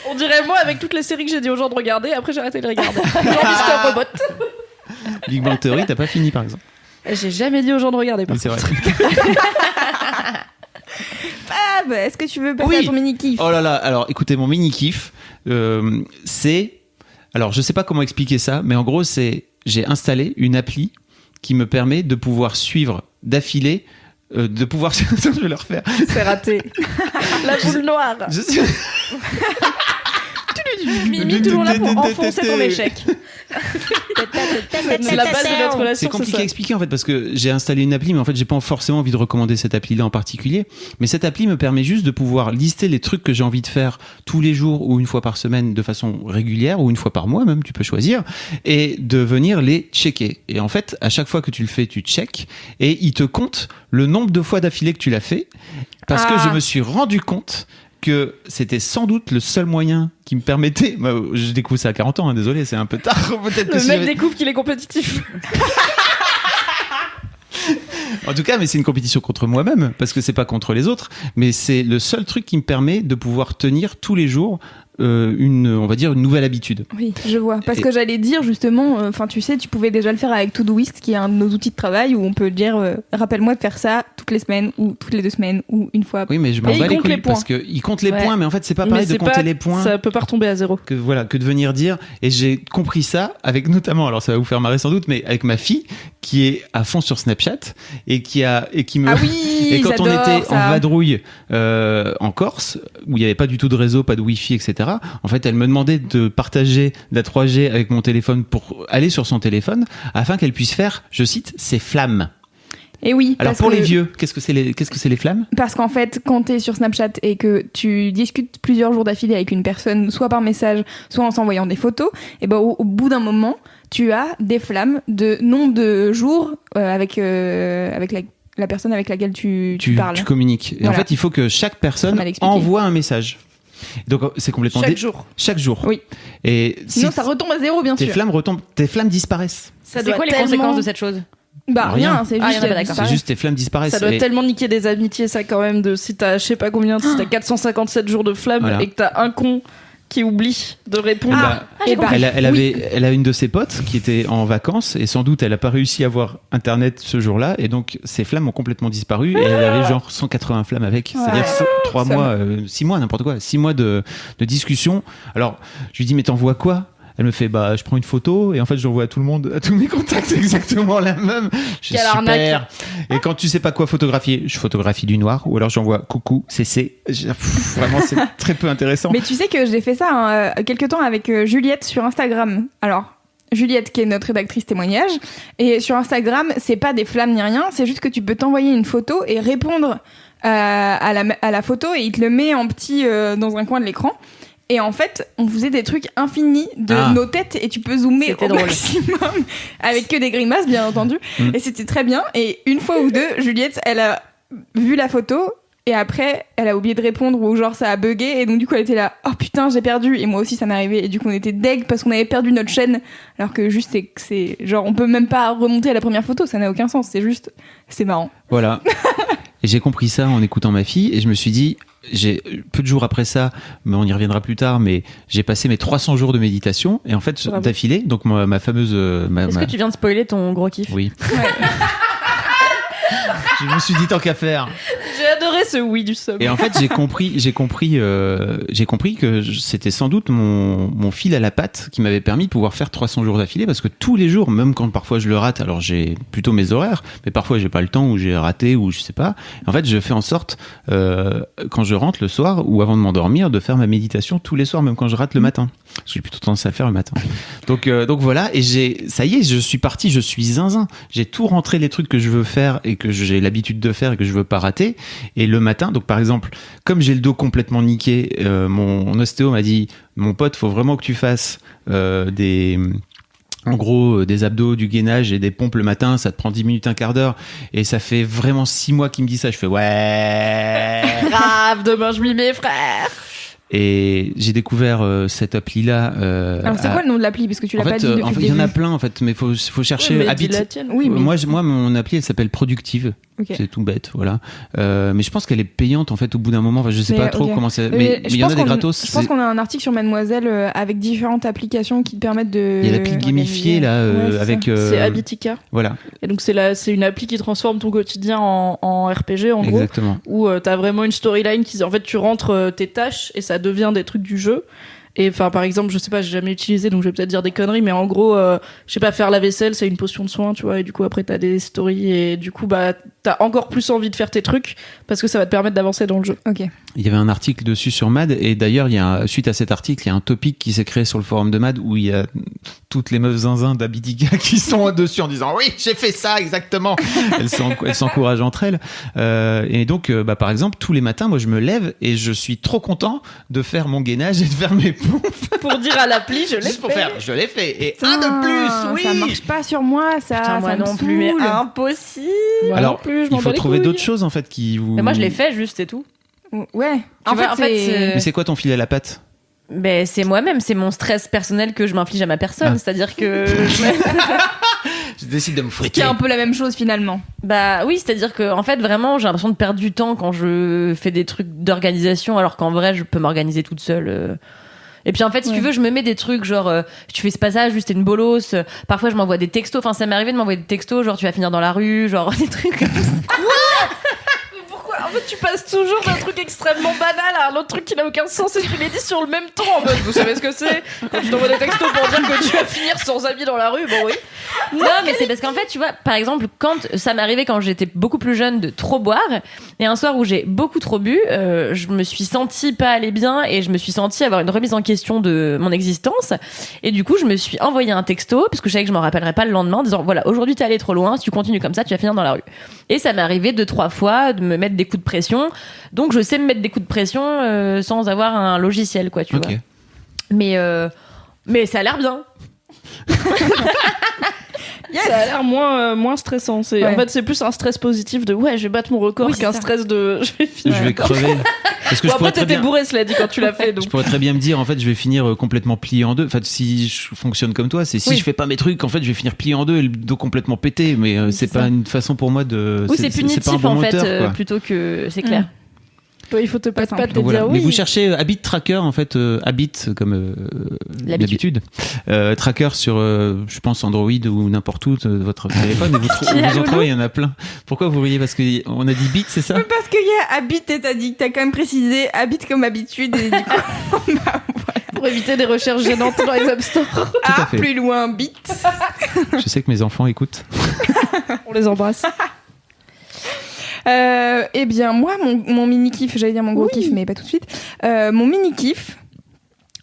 On dirait moi avec toutes les séries que j'ai dit aux gens de regarder, après j'ai arrêté de les regarder. Genre Mister Robot. Big Bang Theory, t'as pas fini, par exemple. J'ai jamais dit aux gens de regarder. Par Oui, c'est vrai. Fab, est-ce que tu veux passer Oui. à ton mini kiff? Oh là là, alors écoutez, mon mini kiff, c'est. Alors je sais pas comment expliquer ça, mais en gros, j'ai installé une appli qui me permet de pouvoir suivre d'affilée. De pouvoir. Je vais le refaire. C'est raté. La boule noire. Je suis- Mimi, toujours là pour enfoncer ton échec. C'est la base de notre relation. C'est compliqué ça. à expliquer en fait parce que j'ai installé une appli, mais en fait j'ai pas forcément envie de recommander cette appli-là en particulier. Mais cette appli me permet juste de pouvoir lister les trucs que j'ai envie de faire tous les jours ou une fois par semaine de façon régulière ou une fois par mois même, tu peux choisir, et de venir les checker. Et en fait, à chaque fois que tu le fais, tu check et il te compte le nombre de fois d'affilée que tu l'as fait parce que je me suis rendu compte que c'était sans doute le seul moyen qui me permettait. Bah, je découvre ça à 40 ans, hein, désolé, c'est un peu tard. Peut-être que Le si mec j'avais- découvre qu'il est compétitif. En tout cas, mais c'est une compétition contre moi-même, parce que c'est pas contre les autres, mais c'est le seul truc qui me permet de pouvoir tenir tous les jours on va dire une nouvelle habitude. Oui, je vois. Parce Et- que j'allais dire justement, enfin tu sais, tu pouvais déjà le faire avec Todoist, qui est un de nos outils de travail où on peut dire rappelle-moi de faire ça toutes les semaines ou toutes les 2 semaines ou une fois. Oui, mais je m'en Et il bats les compte couilles les points. parce que il compte les Ouais. points, mais en fait c'est pas Mais pareil de c'est compter pas- les points. Ça peut pas retomber à 0. Que de venir dire, et j'ai compris ça avec notamment, alors ça va vous faire marrer sans doute, mais avec ma fille qui est à fond sur Snapchat et qui me Ah oui, et quand on j'adore était ça. en vadrouille en Corse, où il n'y avait pas du tout de réseau, pas de wifi, etc., en fait, elle me demandait de partager la 3G avec mon téléphone pour aller sur son téléphone, afin qu'elle puisse faire, je cite, ses flammes. Et oui. Alors parce pour que- les vieux, qu'est-ce que c'est les flammes? Parce qu'en fait, quand t'es sur Snapchat et que tu discutes plusieurs jours d'affilée avec une personne, soit par message, soit en s'envoyant des photos, et ben au bout d'un moment, tu as des flammes de nombre de jours avec la personne avec laquelle tu parles. Tu communiques. Et Voilà. en fait, il faut que chaque personne mal expliqué. envoie un message. Donc c'est complètement Chaque jour. Chaque jour. Oui. Et Sinon, si ça retombe à zéro, bien tes sûr. flammes retombent, tes flammes disparaissent. Ça C'est doit quoi les tellement- conséquences de cette chose? Bah Rien. rien, c'est Ah, juste. y en a pas, d'accord. C'est juste tes flammes disparaissent. Ça doit Et- tellement niquer des amitiés, ça, quand même, de si t'as, je sais pas combien, si t'as 457 jours de flamme Voilà. et que t'as un con qui oublie de répondre. Bah, et bah, elle a une de ses potes qui était en vacances et sans doute elle a pas réussi à avoir internet ce jour-là et donc ses flammes ont complètement disparu et elle avait genre 180 flammes avec. C'est-à-dire Ouais. 3 Ça mois, 6 mois, n'importe quoi. 6 mois de discussion. Alors je lui dis mais t'envoies quoi? Elle me fait bah je prends une photo et en fait j'envoie à tout le monde, à tous mes contacts exactement la même. Je suis Quelle super. arnaque. Et quand tu sais pas quoi photographier, je photographie du noir ou alors j'envoie coucou CC. Vraiment c'est très peu intéressant. Mais tu sais que j'ai fait ça quelque temps avec Juliette sur Instagram. Alors, Juliette qui est notre rédactrice témoignage. Et sur Instagram, c'est pas des flammes ni rien, c'est juste que tu peux t'envoyer une photo et répondre à la photo et il te le met en petit dans un coin de l'écran. Et en fait, on faisait des trucs infinis de Ah. nos têtes et tu peux zoomer C'était au drôle. maximum avec que des grimaces, bien entendu. Mm. Et c'était très bien. Et une fois ou deux, Juliette, elle a vu la photo Et après, elle a oublié de répondre ou genre ça a bugué et donc du coup elle était là, oh putain j'ai perdu, et moi aussi ça m'est arrivé et du coup on était deg parce qu'on avait perdu notre chaîne, alors que juste c'est genre on peut même pas remonter à la première photo, ça n'a aucun sens, c'est marrant. Voilà. Et j'ai compris ça en écoutant ma fille et je me suis dit, peu de jours après ça, mais on y reviendra plus tard, mais j'ai passé mes 300 jours de méditation et en fait d'affilée, donc ma fameuse... Est-ce que tu viens de spoiler ton gros kiff? Oui. Ouais. Je me suis dit tant qu'à faire. J'ai adoré ce oui du somme. Et en fait, j'ai compris que c'était sans doute mon fil à la patte qui m'avait permis de pouvoir faire 300 jours d'affilée, parce que tous les jours, même quand parfois je le rate, alors j'ai plutôt mes horaires, mais parfois j'ai pas le temps ou j'ai raté ou je sais pas. En fait, je fais en sorte quand je rentre le soir ou avant de m'endormir de faire ma méditation tous les soirs, même quand je rate le matin. Parce que j'ai plutôt tendance à le faire le matin. Donc voilà, et ça y est, je suis parti, je suis zinzin. J'ai tout rentré les trucs que je veux faire et que j'ai l'habitude de faire et que je veux pas rater. Et le matin, donc par exemple, comme j'ai le dos complètement niqué, mon ostéo m'a dit, mon pote, faut vraiment que tu fasses des abdos, du gainage et des pompes le matin, ça te prend 10 minutes, un quart d'heure. Et ça fait vraiment 6 mois qu'il me dit ça. Je fais ouais. Grave, demain je m'y mets, frère. Et j'ai découvert cette appli-là. Alors c'est quoi le nom de l'appli, parce que tu l'as pas dit depuis le début. Il y en a plein en fait, mais faut chercher. Ouais, mais Habit. dis la tienne. Oui, mais... Moi, mon appli, elle s'appelle Productive. Okay. C'est tout bête, voilà. Mais je pense qu'elle est payante en fait au bout d'un moment. Enfin, je sais pas trop comment c'est. Mais il y en a des gratos. Je pense qu'on a un article sur Mademoiselle avec différentes applications qui te permettent de. Il y a l'appli gamifiée là avec. C'est Habitica. Voilà. Et donc c'est une appli qui transforme ton quotidien en RPG en gros. Exactement. Où t'as vraiment une storyline qui, en fait, tu rentres tes tâches et ça devient des trucs du jeu. Et enfin, par exemple, je sais pas, j'ai jamais utilisé, donc je vais peut-être dire des conneries, mais en gros, je sais pas, faire la vaisselle, c'est une potion de soin, tu vois, et du coup, après, t'as des stories, et du coup, bah, t'as encore plus envie de faire tes trucs, parce que ça va te permettre d'avancer dans le jeu. Ok. Il y avait un article dessus sur Mad, et d'ailleurs, suite à cet article, il y a un topic qui s'est créé sur le forum de Mad, où il y a toutes les meufs zinzin d'Habitica qui sont dessus en disant, oui, j'ai fait ça, exactement. Elles s'encouragent entre elles. Et donc, par exemple, tous les matins, moi, je me lève, et je suis trop content de faire mon gainage et de faire mes pompes. Pour dire à l'appli, je l'ai Juste pour fait. faire, je l'ai fait. Et Putain, un de plus, oui. Ça marche pas sur moi, ça. Putain, moi ça me non plus, mais saoule. impossible. Moi Alors, non plus, je m'en il bats faut les trouver couilles. d'autres choses en fait qui vous. Mais moi, je l'ai fait juste et tout. Ouais. Tu vois, en fait, c'est- Mais c'est quoi ton fil à la patte? Ben, c'est moi-même, c'est mon stress personnel que je m'inflige à ma personne. Ah. C'est-à-dire que. Je décide de me Qui fouetter. est un peu la même chose finalement. Bah oui, c'est-à-dire que en fait, vraiment, j'ai l'impression de perdre du temps quand je fais des trucs d'organisation, alors qu'en vrai, je peux m'organiser toute seule. Et puis en fait, si tu veux, je me mets des trucs genre tu fais ce passage, juste une bolos. Parfois, je m'envoie des textos. Enfin, ça m'est arrivé de m'envoyer des textos, genre tu vas finir dans la rue, genre des trucs comme ça. Pourquoi ? En fait, tu passes toujours d'un truc extrêmement banal à un autre truc qui n'a aucun sens et tu les dis sur le même ton en mode, vous savez ce que c'est ? Quand tu t'envoies des textos pour dire que tu vas finir sans amis dans la rue, bon oui. Non, mais c'est parce qu'en fait, tu vois, par exemple, quand ça m'est arrivé quand j'étais beaucoup plus jeune de trop boire, et un soir où j'ai beaucoup trop bu, je me suis sentie pas aller bien et je me suis sentie avoir une remise en question de mon existence. Et du coup, je me suis envoyé un texto, parce que je savais que je m'en rappellerais pas le lendemain, en disant voilà, aujourd'hui t'es allé trop loin, si tu continues comme ça, tu vas finir dans la rue. Et ça m'est arrivé 2-3 fois de me mettre des coups de pression. Donc je sais me mettre des coups de pression sans avoir un logiciel, quoi, tu vois. Mais ça a l'air bien. Ça a l'air moins stressant. Ouais. En fait, c'est plus un stress positif de ouais, je vais battre mon record Oui, qu'un c'est ça. stress de je vais finir. Je vais crever. Parce que Bon, je pourrais après, très t'étais bien. bourré, cela dit, quand tu l'as fait. Donc. Je pourrais très bien me dire, en fait, je vais finir complètement plié en deux. Enfin, si je fonctionne comme toi, c'est si Oui. je fais pas mes trucs, en fait, je vais finir plié en deux et le dos complètement pété. Mais c'est pas une façon pour moi de. Oui, c'est punitif pas un bon en fait, moteur, quoi. plutôt que c'est clair. Ouais, il faut te passer Pas pas simple. te Donc, voilà. dire Mais oui. vous cherchez Habit Tracker, en fait, Habit comme L'habitude. l'habitude. Tracker sur, je pense, Android ou n'importe où, votre téléphone. Et vous en trouvez, il y en a plein. Pourquoi vous riez? Parce qu'on a dit Bit, c'est ça? Parce qu'il y a habit et t'as dit que t'as quand même précisé habit comme habitude et du coup Pour éviter des recherches gênantes dans les App Store. à à fait. plus loin bit. Je sais que mes enfants écoutent. On les embrasse. Eh bien moi mon mini kiff, j'allais dire mon gros kiff mais pas tout de suite. Mon mini kiff,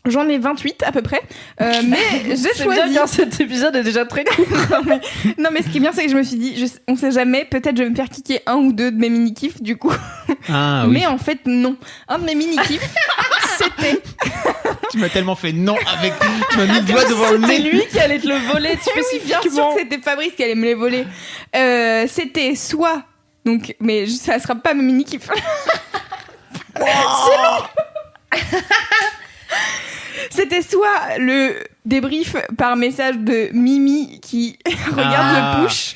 j'en ai 28 à peu près, mais j'ai C'est bien choisi. car cet épisode est déjà très court. Non mais ce qui est bien c'est que je me suis dit, on sait jamais, peut-être je vais me faire kicker un ou deux de mes mini kiffs du coup. Ah oui. Mais en fait non. Un de mes mini kiffs, c'était. Tu m'as tellement fait non avec. Tu m'as mis le doigt devant le C'est nez. lui qui allait te le voler Bien sûr spécifiquement. que c'était Fabrice qui allait me les voler. C'était soit donc, mais ça sera pas mes mini kiffs. C'était soit le débrief par message de Mimi qui regarde The Push,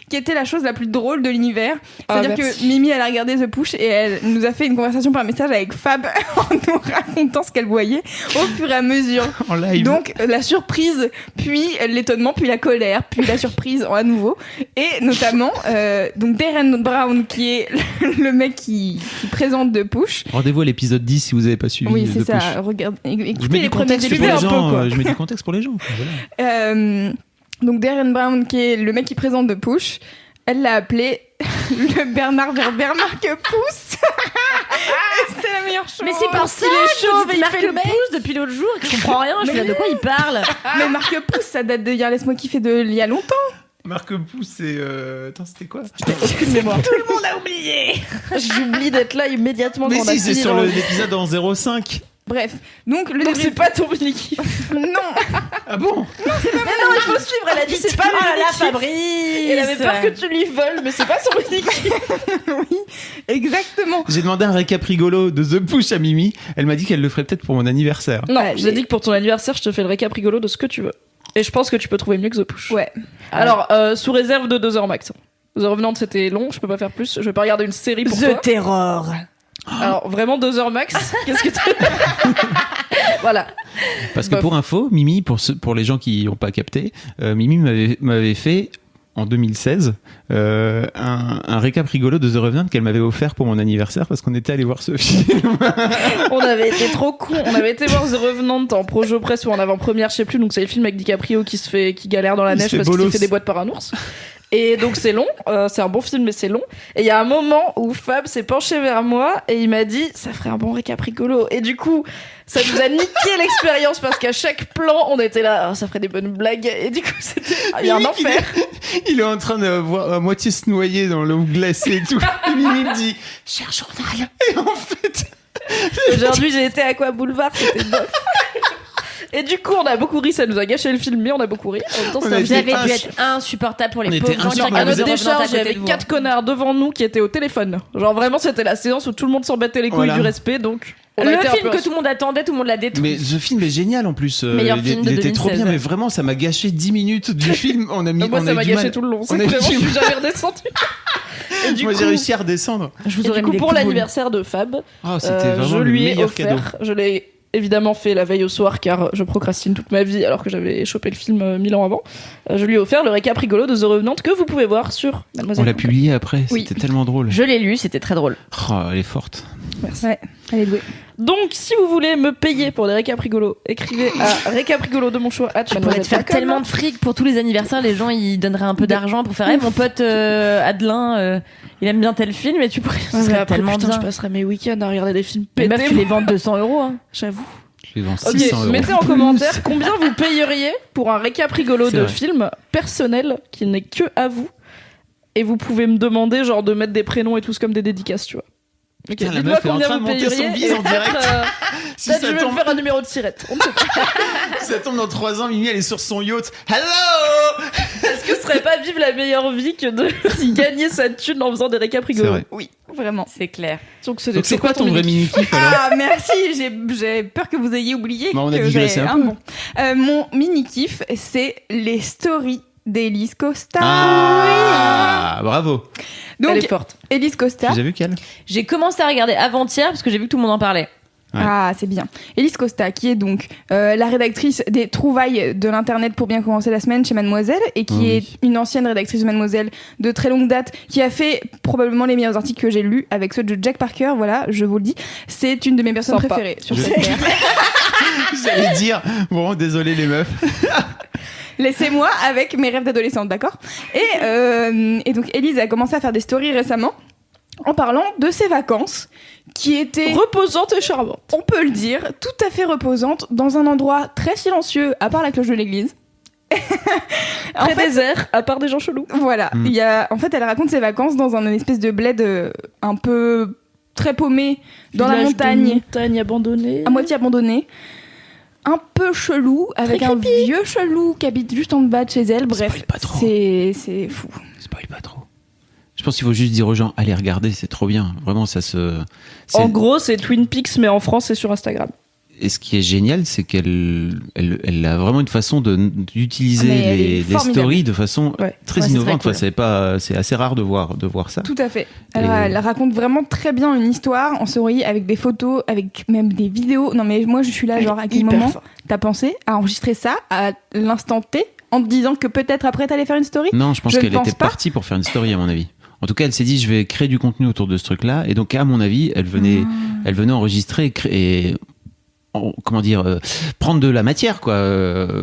qui était la chose la plus drôle de l'univers. C'est-à-dire que Mimi, elle a regardé The Push et elle nous a fait une conversation par message avec Fab en nous racontant ce qu'elle voyait au fur et à mesure. En live. Donc la surprise, puis l'étonnement, puis la colère, puis la surprise à nouveau. Et notamment, donc Darren Brown qui est le mec qui présente The Push. Rendez-vous à l'épisode 10 si vous n'avez pas suivi. Oui, c'est The ça. Push. Regarde, Je écoutez mets les du premiers contexte pour épisodes les un peu, gens. quoi. Je mets du contexte pour les gens. Voilà. Donc Darren Brown, qui est le mec qui présente The Push, elle l'a appelé le Bernard Werber Marque Pouce. C'est la meilleure chose. Mais c'est pour ça qu'il est chauve et il Marc fait le mec. Pouce depuis l'autre jour et que je comprends rien. Je suis là, de quoi il parle? Mais Marque Pouce, ça date de Laisse-moi kiffer il y a longtemps. Marc Pouce, c'est. Attends, c'était quoi? Aucune mémoire. Tout le monde a oublié. J'oublie d'être là immédiatement Mais quand on a si, c'est fini sur dans- l'épisode en 05. Bref, donc le Donc débrief- c'est pas ton mini-kiff. Non. Ah bon? Mais non, il faut suivre. Elle a dit c'est pas Oh mon là là, mini-kiff. Fabrice. Elle avait peur que tu lui voles, mais c'est pas son mini-kiff. Oui, exactement. J'ai demandé un récap rigolo de The Push à Mimi. Elle m'a dit qu'elle le ferait peut-être pour mon anniversaire. Non, Allez. j'ai dit que pour ton anniversaire, je te fais le récap rigolo de ce que tu veux. Et je pense que tu peux trouver mieux que The Push. Ouais. Alors, sous réserve de 2 heures max. The Revenant, c'était long, je peux pas faire plus. Je vais pas regarder une série pour toi. Terror. Alors, vraiment 2 heures max. Qu'est-ce que tu. Voilà. Parce que Bof. pour info, Mimi, pour les gens qui n'ont pas capté, Mimi m'avait fait en 2016 un récap rigolo de The Revenant qu'elle m'avait offert pour mon anniversaire parce qu'on était allé voir ce film. On avait été trop cons. On avait été voir The Revenant en projo presse ou en avant-première, je sais plus. Donc, c'est le film avec DiCaprio qui galère dans la Il neige se fait parce qu'il bolos. s'est fait des boîtes par un ours. Et donc c'est long, c'est un bon film mais c'est long. Et il y a un moment où Fab s'est penché vers moi et il m'a dit ça ferait un bon récap rigolo. Et du coup ça nous a niqué l'expérience parce qu'à chaque plan on était là, oh, ça ferait des bonnes blagues. Et du coup c'était il y a un Mimi, enfer. Il est en train de voir à moitié se noyer dans l'eau glacée et tout. Et Mimi me dit cher journal. Et en fait, Aujourd'hui j'ai été à Aqua Boulevard, c'était bof. Et du coup on a beaucoup ri, ça nous a gâché le film mais on a beaucoup ri. En même temps, On c'était a un été Vous film. avez dû être insupportable pour On les était pauvres gens qui insupportable. À regardaient notre The Revenant à décharge, il y côté avait de vous. 4 connards devant nous qui étaient au téléphone. Genre vraiment c'était la séance où tout le monde s'en battait les couilles Voilà. du respect donc. On a Le été un film peu que tout le monde attendait, tout le monde l'a détruit. mais ce film est génial en plus. Meilleur film de il était trop 2016, bien, ouais. mais vraiment ça m'a gâché 10 minutes du film. On a mis. Moi, on ça a m'a eu du gâché mal. tout le long. On C'est a que eu vraiment, du je suis mal. jamais redescendue. Et du Moi coup, j'ai réussi à redescendre. Je vous et aurais du mis coup des pour coups de l'anniversaire de Fab, Oh, c'était je vraiment le lui ai meilleur cadeau. offert. Je l'ai évidemment fait la veille au soir car je procrastine toute ma vie alors que j'avais chopé le film 1000 ans avant. Je lui ai offert le récap rigolo de The Revenant que vous pouvez voir sur Mademoiselle. On l'a publié après. Oui. C'était tellement drôle. Je l'ai lu, c'était très drôle. Oh, elle est forte. Ouais, allez doué. Donc si vous voulez me payer pour des récaps rigolos, écrivez à récap rigolo de mon choix @ Tu pourrais te faire tellement de fric pour tous les anniversaires, les gens ils donneraient un peu d'argent pour faire hey, mon pote Adelin il aime bien tel film et tu pourrais ce serait après, tellement putain, bien. je passerai mes week-ends à regarder des films Les pétés. meufs tu les vends 200 €. Hein. J'avoue. Je les vends Ok, 600 euros. mettez en commentaire combien vous payeriez pour un récap rigolo C'est de vrai. film personnel qui n'est que à vous. Et vous pouvez me demander genre de mettre des prénoms et tout comme des dédicaces, tu vois. Ok, Putain, la dites-moi meuf est en combien train de vous monter son payeriez. bise et en direct. peut-être, Si peut-être ça je vais me tombe- faire un numéro de sirette. On ne sait pas. Si ça tombe dans 3 ans, Mimi elle est sur son yacht. Hello. Est-ce que ce serait pas vivre la meilleure vie que de gagner sa thune en faisant des récaps C'est rigolos? vrai. Oui, vraiment. C'est clair. Donc Donc c'est quoi ton vrai mini mini kiff alors? Ah, merci, j'ai peur que vous ayez oublié. Bah, on a que digressé j'ai un peu. bon. Mon mini-kiff, c'est les stories d'Elise Costa. Ah, bravo. Donc, Elle est forte. Elise Costa. J'ai vu qu'elle. J'ai commencé à regarder avant-hier parce que j'ai vu que tout le monde en parlait. Ouais. Ah, c'est bien. Elise Costa, qui est donc la rédactrice des trouvailles de l'Internet pour bien commencer la semaine chez Mademoiselle, et qui Oui. est une ancienne rédactrice de Mademoiselle de très longue date, qui a fait probablement les meilleurs articles que j'ai lus, avec ceux de Jack Parker, voilà, je vous le dis. C'est une de mes personnes Sympa. préférées sur Je- cette terre. J'allais dire, bon, désolé les meufs. Laissez-moi avec mes rêves d'adolescente, d'accord et donc, Elise a commencé à faire des stories récemment, en parlant de ses vacances, qui étaient... Reposante et charmante. on peut le dire, tout à fait reposante, dans un endroit très silencieux, à part la cloche de l'église. En Très fait, désert, à part des gens chelous. voilà. Mm. Il y a, en fait, elle raconte ses vacances dans un espèce de bled un peu très paumé, dans la Village de montagne, montagne abandonnée. à moitié abandonné. Un peu chelou, avec un vieux chelou qui habite juste en bas de chez elle. Bref, Spoil pas trop. c'est fou. Spoil pas trop. Je pense qu'il faut juste dire aux gens, allez regarder, c'est trop bien. Vraiment, ça se. c'est- En gros, c'est Twin Peaks, mais en France, c'est sur Instagram. Et ce qui est génial, c'est qu'elle a vraiment une façon d'utiliser Mais elle est les formidable. stories de façon Ouais. très Ouais, c'est innovante. très cool. C'est assez rare de voir ça. Tout à fait. Et- Elle raconte vraiment très bien une histoire en story avec des photos, avec même des vidéos. Non mais moi je suis là genre à quel Hyper moment fort. t'as pensé à enregistrer ça à l'instant T en te disant que peut-être après t'allais faire une story? Non, je pense Je ne qu'elle pense était pas. partie pour faire une story, à mon avis. En tout cas, elle s'est dit, je vais créer du contenu autour de ce truc-là. Et donc, à mon avis, elle venait enregistrer et prendre de la matière, quoi.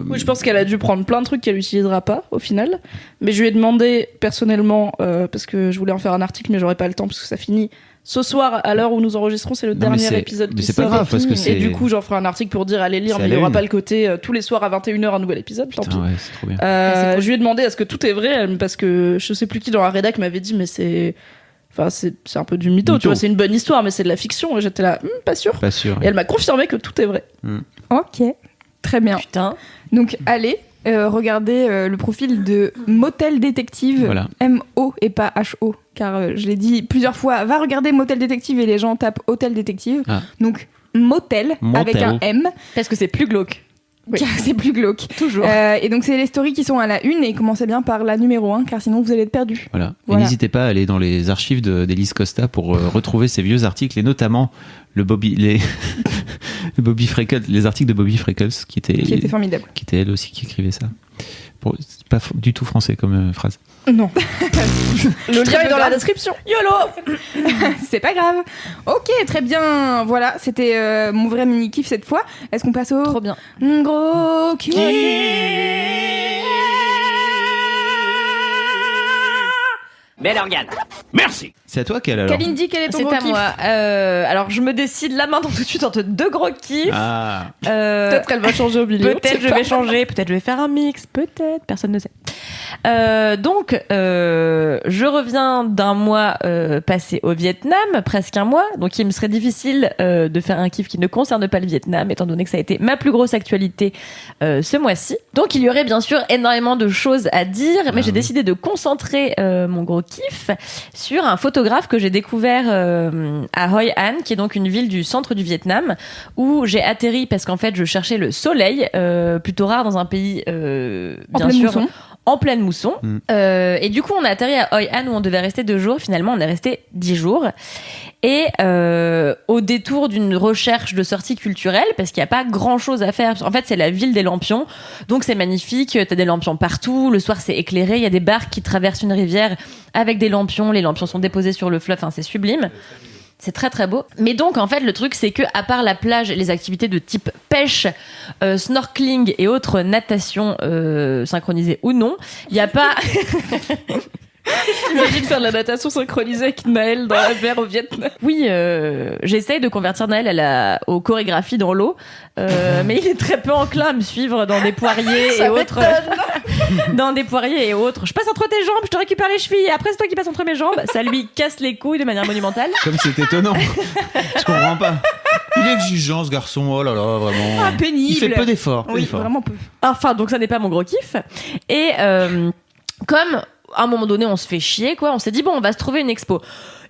Oui, je pense qu'elle a dû prendre plein de trucs qu'elle utilisera pas au final. Mais je lui ai demandé personnellement, parce que je voulais en faire un article, mais j'aurais pas le temps parce que ça finit ce soir à l'heure où nous enregistrons. C'est le Non, mais dernier c'est- épisode mais qui c'est pas sort. grave, parce que Et c'est- du coup, j'en ferai un article pour dire allez lire, C'est mais à il y la aura une. pas le côté tous les soirs à 21h un nouvel épisode. Tant pis. Putain, ouais, c'est trop bien. c'est cool. Je lui ai demandé est-ce que tout est vrai, parce que je sais plus qui dans la rédac m'avait dit mais c'est un peu du mytho, Mytho. tu vois, c'est une bonne histoire mais c'est de la fiction, et j'étais là pas sûr. Pas sûr. Et elle m'a confirmé que tout est vrai. Ok, très bien. Putain. Donc allez regardez le profil de Motel Détective, Voilà. M-O et pas H-O, car je l'ai dit plusieurs fois, va regarder Motel Détective et les gens tapent Hôtel Détective. Ah. Donc Motel avec Motel. un M, Parce que c'est plus glauque. Oui. car c'est plus glauque. Toujours. Et donc c'est les stories qui sont à la une et commencez bien par la numéro 1 car sinon vous allez être perdu. Voilà. Et Voilà. n'hésitez pas à aller dans les archives d'Elise Costa pour retrouver ces vieux articles et notamment le Bobby Freckles, les articles de Bobby Freckles qui était formidable. elle aussi qui écrivait ça. C'est pas du tout français comme phrase. Non. Le lien Très est dans la grave. description. YOLO. C'est pas grave. Ok, très bien. Voilà, c'était mon vrai mini kiff cette fois. Est-ce qu'on passe au Trop bien. gros kiff? Belle organe. Merci. C'est à toi qu'elle alors. Kalindi, quel est ton C'est gros à kiff? moi. Alors, je me décide là maintenant tout de suite entre deux gros kiffs. Ah, Peut-être qu'elle va changer au milieu. Peut-être je vais changer, peut-être je vais faire un mix, peut-être, personne ne sait. Donc, je reviens d'un mois passé au Vietnam, presque un mois, donc il me serait difficile de faire un kiff qui ne concerne pas le Vietnam, étant donné que ça a été ma plus grosse actualité ce mois-ci. Donc il y aurait bien sûr énormément de choses à dire, mais j'ai décidé de concentrer mon gros kiff sur un photographe que j'ai découvert à Hoi An, qui est donc une ville du centre du Vietnam, où j'ai atterri parce qu'en fait je cherchais le soleil, plutôt rare dans un pays En bien pleine sûr mousson. en pleine mousson. Mm. Et du coup on a atterri à Hoi An où on devait rester 2 jours. Finalement on est resté 10 jours. Et au détour d'une recherche de sortie culturelle, parce qu'il n'y a pas grand chose à faire. En fait, c'est la ville des lampions, donc c'est magnifique. T'as des lampions partout. Le soir, c'est éclairé. Il y a des barques qui traversent une rivière avec des lampions. Les lampions sont déposés sur le fleuve. Enfin, c'est sublime. C'est très très beau. Mais donc en fait le truc c'est que à part la plage et les activités de type pêche, snorkeling et autres natation synchronisées ou non, il n'y a pas. J'imagine faire de la natation synchronisée avec Naël dans la mer au Vietnam. Oui, j'essaye de convertir Naël aux chorégraphies dans l'eau, mais il est très peu enclin à me suivre dans des poiriers et autres. Dans des poiriers et autres. Je passe entre tes jambes, je te récupère les chevilles, et après c'est toi qui passes entre mes jambes. Ça lui casse les couilles de manière monumentale. comme c'est étonnant. Je comprends pas. Il est exigeant ce garçon. Oh là là, vraiment. Ah, pénible. Il fait peu d'efforts. peu Oui, d'efforts. vraiment peu. Enfin, donc ça n'est pas mon gros kiff. Et comme à un moment donné on se fait chier, quoi, on s'est dit bon, on va se trouver une expo.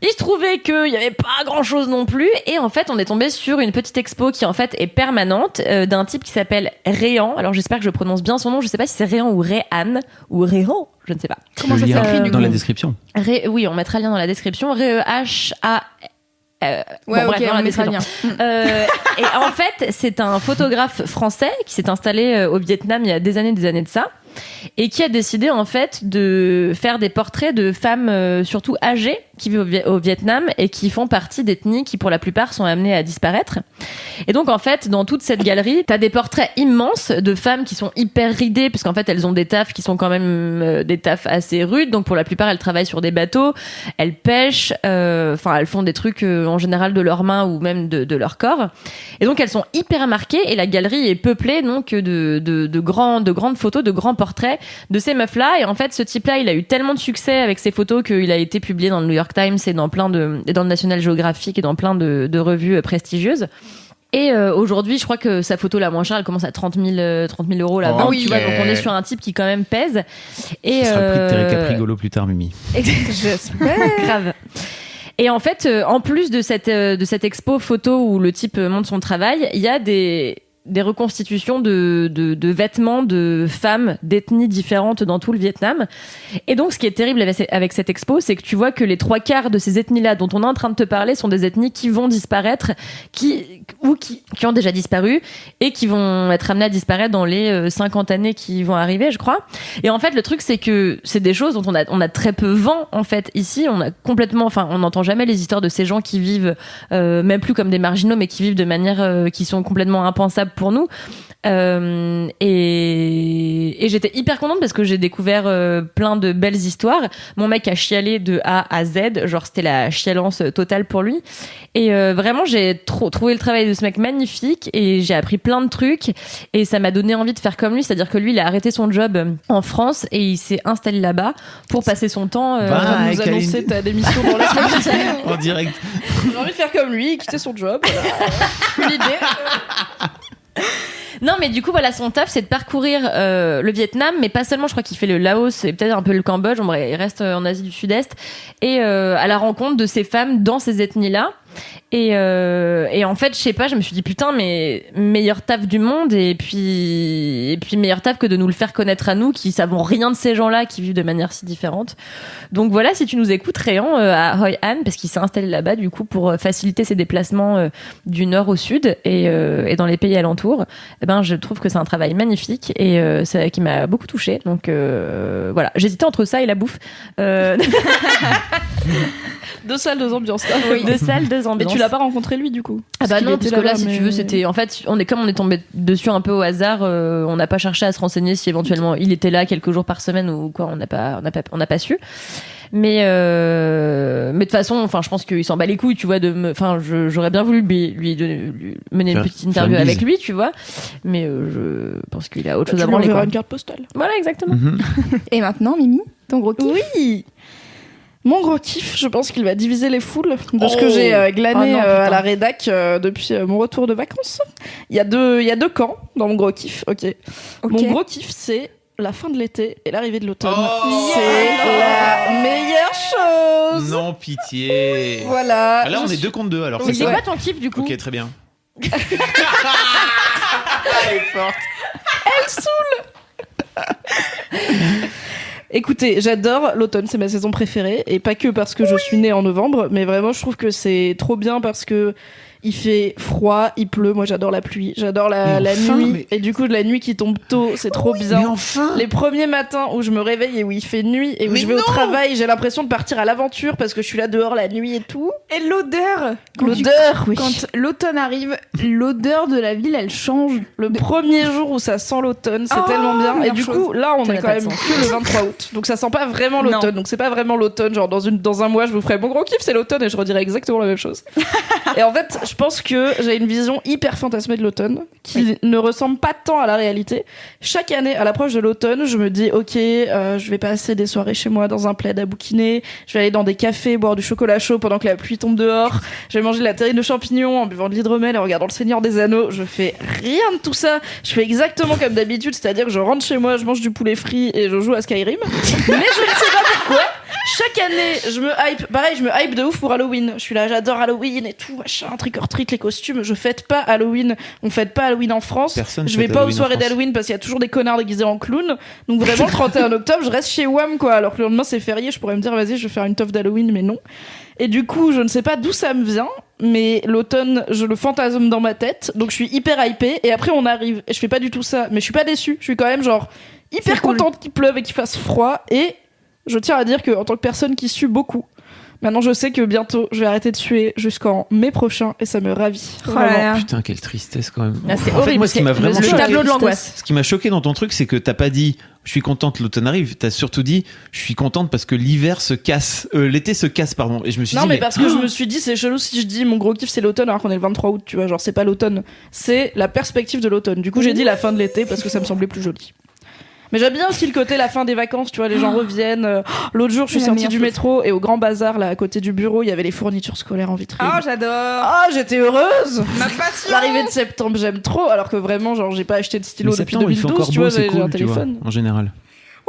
Il se trouvait qu'il y avait pas grand chose non plus, et en fait on est tombé sur une petite expo qui en fait est permanente, d'un type qui s'appelle Réan. Alors j'espère que je prononce bien son nom, je sais pas si c'est Réan ou Réan ou Réan, je ne sais pas. Comment Le ça lien s'écrit du dans coup? la description. Oui, on mettra le lien dans la description. Réeha. Ouais, bon, ok, bref, dans on la mettra le description. lien. Et en fait, c'est un photographe français qui s'est installé au Vietnam il y a des années de ça, et qui a décidé en fait de faire des portraits de femmes surtout âgées qui vivent au Vietnam et qui font partie d'ethnies qui pour la plupart sont amenées à disparaître. Et donc en fait dans toute cette galerie t'as des portraits immenses de femmes qui sont hyper ridées parce qu'en fait elles ont des tafs qui sont quand même des tafs assez rudes, donc pour la plupart elles travaillent sur des bateaux, elles pêchent, enfin elles font des trucs en général de leurs mains ou même de leur corps, et donc elles sont hyper marquées, et la galerie est peuplée donc de grandes photos, de grands portraits de ces meufs là. Et en fait ce type là il a eu tellement de succès avec ses photos qu'il a été publié dans le New York Times et dans le National Geographic et dans plein de revues prestigieuses. Et aujourd'hui, je crois que sa photo la moins chère, elle commence à 30 000 euros la vente. Oh, Tu vois, donc on est sur un type qui quand même pèse. Et Ce sera le prix de Terry Caprigolo plus tard, Mimi. J'espère. Grave. Et en fait, en plus de cette expo photo où le type montre son travail, il y a des reconstitutions de vêtements de femmes d'ethnies différentes dans tout le Vietnam. Et donc, ce qui est terrible avec cette expo, c'est que tu vois que les 3/4 de ces ethnies-là dont on est en train de te parler sont des ethnies qui vont disparaître, qui ont déjà disparu et qui vont être amenées à disparaître dans les 50 années qui vont arriver, je crois. Et en fait, le truc, c'est que c'est des choses dont on a très peu vent, en fait. Ici, on n'entend jamais les histoires de ces gens qui vivent, même plus comme des marginaux, mais qui vivent de manière qui sont complètement impensables pour nous. Et j'étais hyper contente parce que j'ai découvert plein de belles histoires. Mon mec a chialé de A à Z, genre c'était la chialance totale pour lui. Et vraiment, j'ai trouvé le travail de ce mec magnifique et j'ai appris plein de trucs et ça m'a donné envie de faire comme lui. C'est-à-dire que lui, il a arrêté son job en France et il s'est installé là-bas pour passer son temps à nous annoncer ta démission dans la semaine en direct. J'ai envie de faire comme lui, quitter son job. Voilà. L'idée. Non, mais du coup, voilà, son taf, c'est de parcourir le Vietnam, mais pas seulement. Je crois qu'il fait le Laos et peut-être un peu le Cambodge. Il reste en Asie du Sud-Est et à la rencontre de ces femmes dans ces ethnies-là. Et en fait, je sais pas, je me suis dit putain, mais meilleur taf du monde et puis meilleur taf que de nous le faire connaître à nous qui savons rien de ces gens-là qui vivent de manière si différente. Donc voilà, si tu nous écoutes, Réan, à Hoi An, parce qu'il s'est installé là-bas du coup pour faciliter ses déplacements du nord au sud et dans les pays alentours, eh ben je trouve que c'est un travail magnifique et qui m'a beaucoup touchée. Donc voilà, j'hésitais entre ça et la bouffe. 2 salles, 2 ambiances. Oui. 2 salles, 2 ambiances. Mais tu l'as pas rencontré lui du coup? Ah bah non, parce que là, si tu veux, c'était en fait, on est tombé dessus un peu au hasard. On n'a pas cherché à se renseigner si éventuellement il était là quelques jours par semaine ou quoi. On n'a pas su. Mais de toute façon, enfin, je pense qu'il s'en bat les couilles, tu vois. J'aurais bien voulu lui mener une petite interview avec lui, tu vois. Mais je pense qu'il a autre chose à branler. Tu lui enverras une carte postale. Voilà, exactement. Et maintenant, Mimi, ton gros kiff? Oui. Mon gros kiff, je pense qu'il va diviser les foules de ce que j'ai glané à la rédac depuis mon retour de vacances. Il y a deux camps dans mon gros kiff. Ok. Mon gros kiff, c'est la fin de l'été et l'arrivée de l'automne. C'est la meilleure chose. Non, pitié. Voilà. Là, on est 2 contre 2 alors. C'est quoi ton kiff du coup? Ok, très bien. Elle est forte. Elle saoule. Écoutez, j'adore l'automne, c'est ma saison préférée et pas que parce que je suis née en novembre, mais vraiment je trouve que c'est trop bien parce que il fait froid, il pleut, moi j'adore la pluie, j'adore la nuit et du coup de la nuit qui tombe tôt, c'est trop bien. Mais enfin, les premiers matins où je me réveille et où il fait nuit et où je vais au travail, j'ai l'impression de partir à l'aventure parce que je suis là dehors la nuit et tout. Et l'odeur, oui. Quand l'automne arrive, l'odeur de la ville, elle change. Le premier jour où ça sent l'automne, c'est tellement bien. Et du coup, là, on est quand même que le 23 août. Donc ça sent pas vraiment l'automne. Donc c'est pas vraiment l'automne. Genre dans un mois, je vous ferai mon gros kiff, c'est l'automne et je redirai exactement la même chose. Et en fait, je pense que j'ai une vision hyper fantasmée de l'automne qui ne ressemble pas tant à la réalité. Chaque année, à l'approche de l'automne, je me dis ok, je vais passer des soirées chez moi dans un plaid à bouquiner. Je vais aller dans des cafés boire du chocolat chaud pendant que la pluie tombe dehors. Je vais manger de la terrine de champignons en buvant de l'hydromel et en regardant Le Seigneur des Anneaux. Je fais rien de tout ça. Je fais exactement comme d'habitude, c'est-à-dire que je rentre chez moi, je mange du poulet frit et je joue à Skyrim. Mais je ne sais pas pourquoi. Chaque année, je me hype de ouf pour Halloween. Je suis là, j'adore Halloween et tout, machin, trick or treat, les costumes. Je fête pas Halloween. On fête pas Halloween en France. Je vais pas aux soirées d'Halloween parce qu'il y a toujours des connards déguisés en clown. Donc vraiment, le 31 octobre, je reste chez WAM, quoi. Alors que le lendemain, c'est férié. Je pourrais me dire, vas-y, je vais faire une teuf d'Halloween, mais non. Et du coup, je ne sais pas d'où ça me vient, mais l'automne, je le fantasme dans ma tête. Donc je suis hyper hypée. Et après, on arrive. Et je fais pas du tout ça. Mais je suis pas déçue. Je suis quand même genre hyper contente qu'il pleuve et qu'il fasse froid. Et je tiens à dire qu'en tant que personne qui sue beaucoup, maintenant je sais que bientôt je vais arrêter de suer jusqu'en mai prochain et ça me ravit. Voilà. Putain, quelle tristesse quand même. Ah, c'est en fait, horrible. moi, ce qui m'a vraiment le choqué, tableau de l'angoisse. ce qui m'a choqué dans ton truc, c'est que t'as pas dit je suis contente l'automne arrive, t'as surtout dit je suis contente parce que l'hiver se casse, l'été se casse, pardon. Et je me suis dit mais parce que je me suis dit c'est chelou si je dis mon gros kiff c'est l'automne alors qu'on est le 23 août, tu vois, genre c'est pas l'automne, c'est la perspective de l'automne. Du coup j'ai dit la fin de l'été parce que ça me semblait plus joli. Mais j'aime bien aussi le côté la fin des vacances, tu vois, les gens reviennent. L'autre jour, je suis sortie du métro et au Grand Bazar, là, à côté du bureau, il y avait les fournitures scolaires en vitrine. Oh, j'adore. Ah, j'étais heureuse. Ma passion. L'arrivée de septembre, j'aime trop, alors que vraiment, genre, j'ai pas acheté de stylo depuis septembre, il fait 2012, encore tu beau, vois, c'est j'ai cool, un tu vois, téléphone. en général.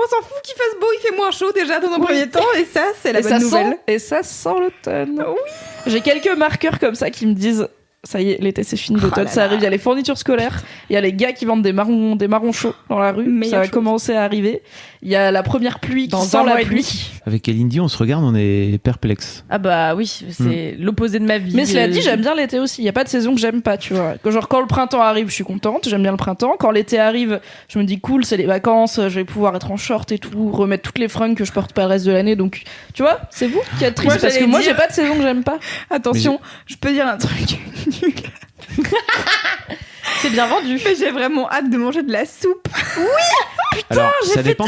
On s'en fout qu'il fasse beau, il fait moins chaud déjà dans un premier temps, et ça, c'est la bonne nouvelle. Et ça sent l'automne. Oui. J'ai quelques marqueurs comme ça qui me disent ça y est, l'été c'est fini, l'automne ça arrive. Il y a les fournitures scolaires, il y a les gars qui vendent des marrons chauds dans la rue, ça va commencer à arriver. Il y a la première pluie qui sent la pluie. Avec Kalindi, on se regarde, on est perplexe. Ah bah oui, c'est l'opposé de ma vie. Mais cela dit, j'aime bien l'été aussi. Il y a pas de saison que j'aime pas, tu vois. Genre quand le printemps arrive, je suis contente, j'aime bien le printemps. Quand l'été arrive, je me dis cool, c'est les vacances, je vais pouvoir être en short et tout, remettre toutes les fringues que je porte pas le reste de l'année. Donc, tu vois, c'est vous qui êtes triste parce que moi j'ai pas de saison que j'aime pas. Attention, je peux dire un truc nul. C'est bien vendu. Mais j'ai vraiment hâte de manger de la soupe. Oui. Putain, alors,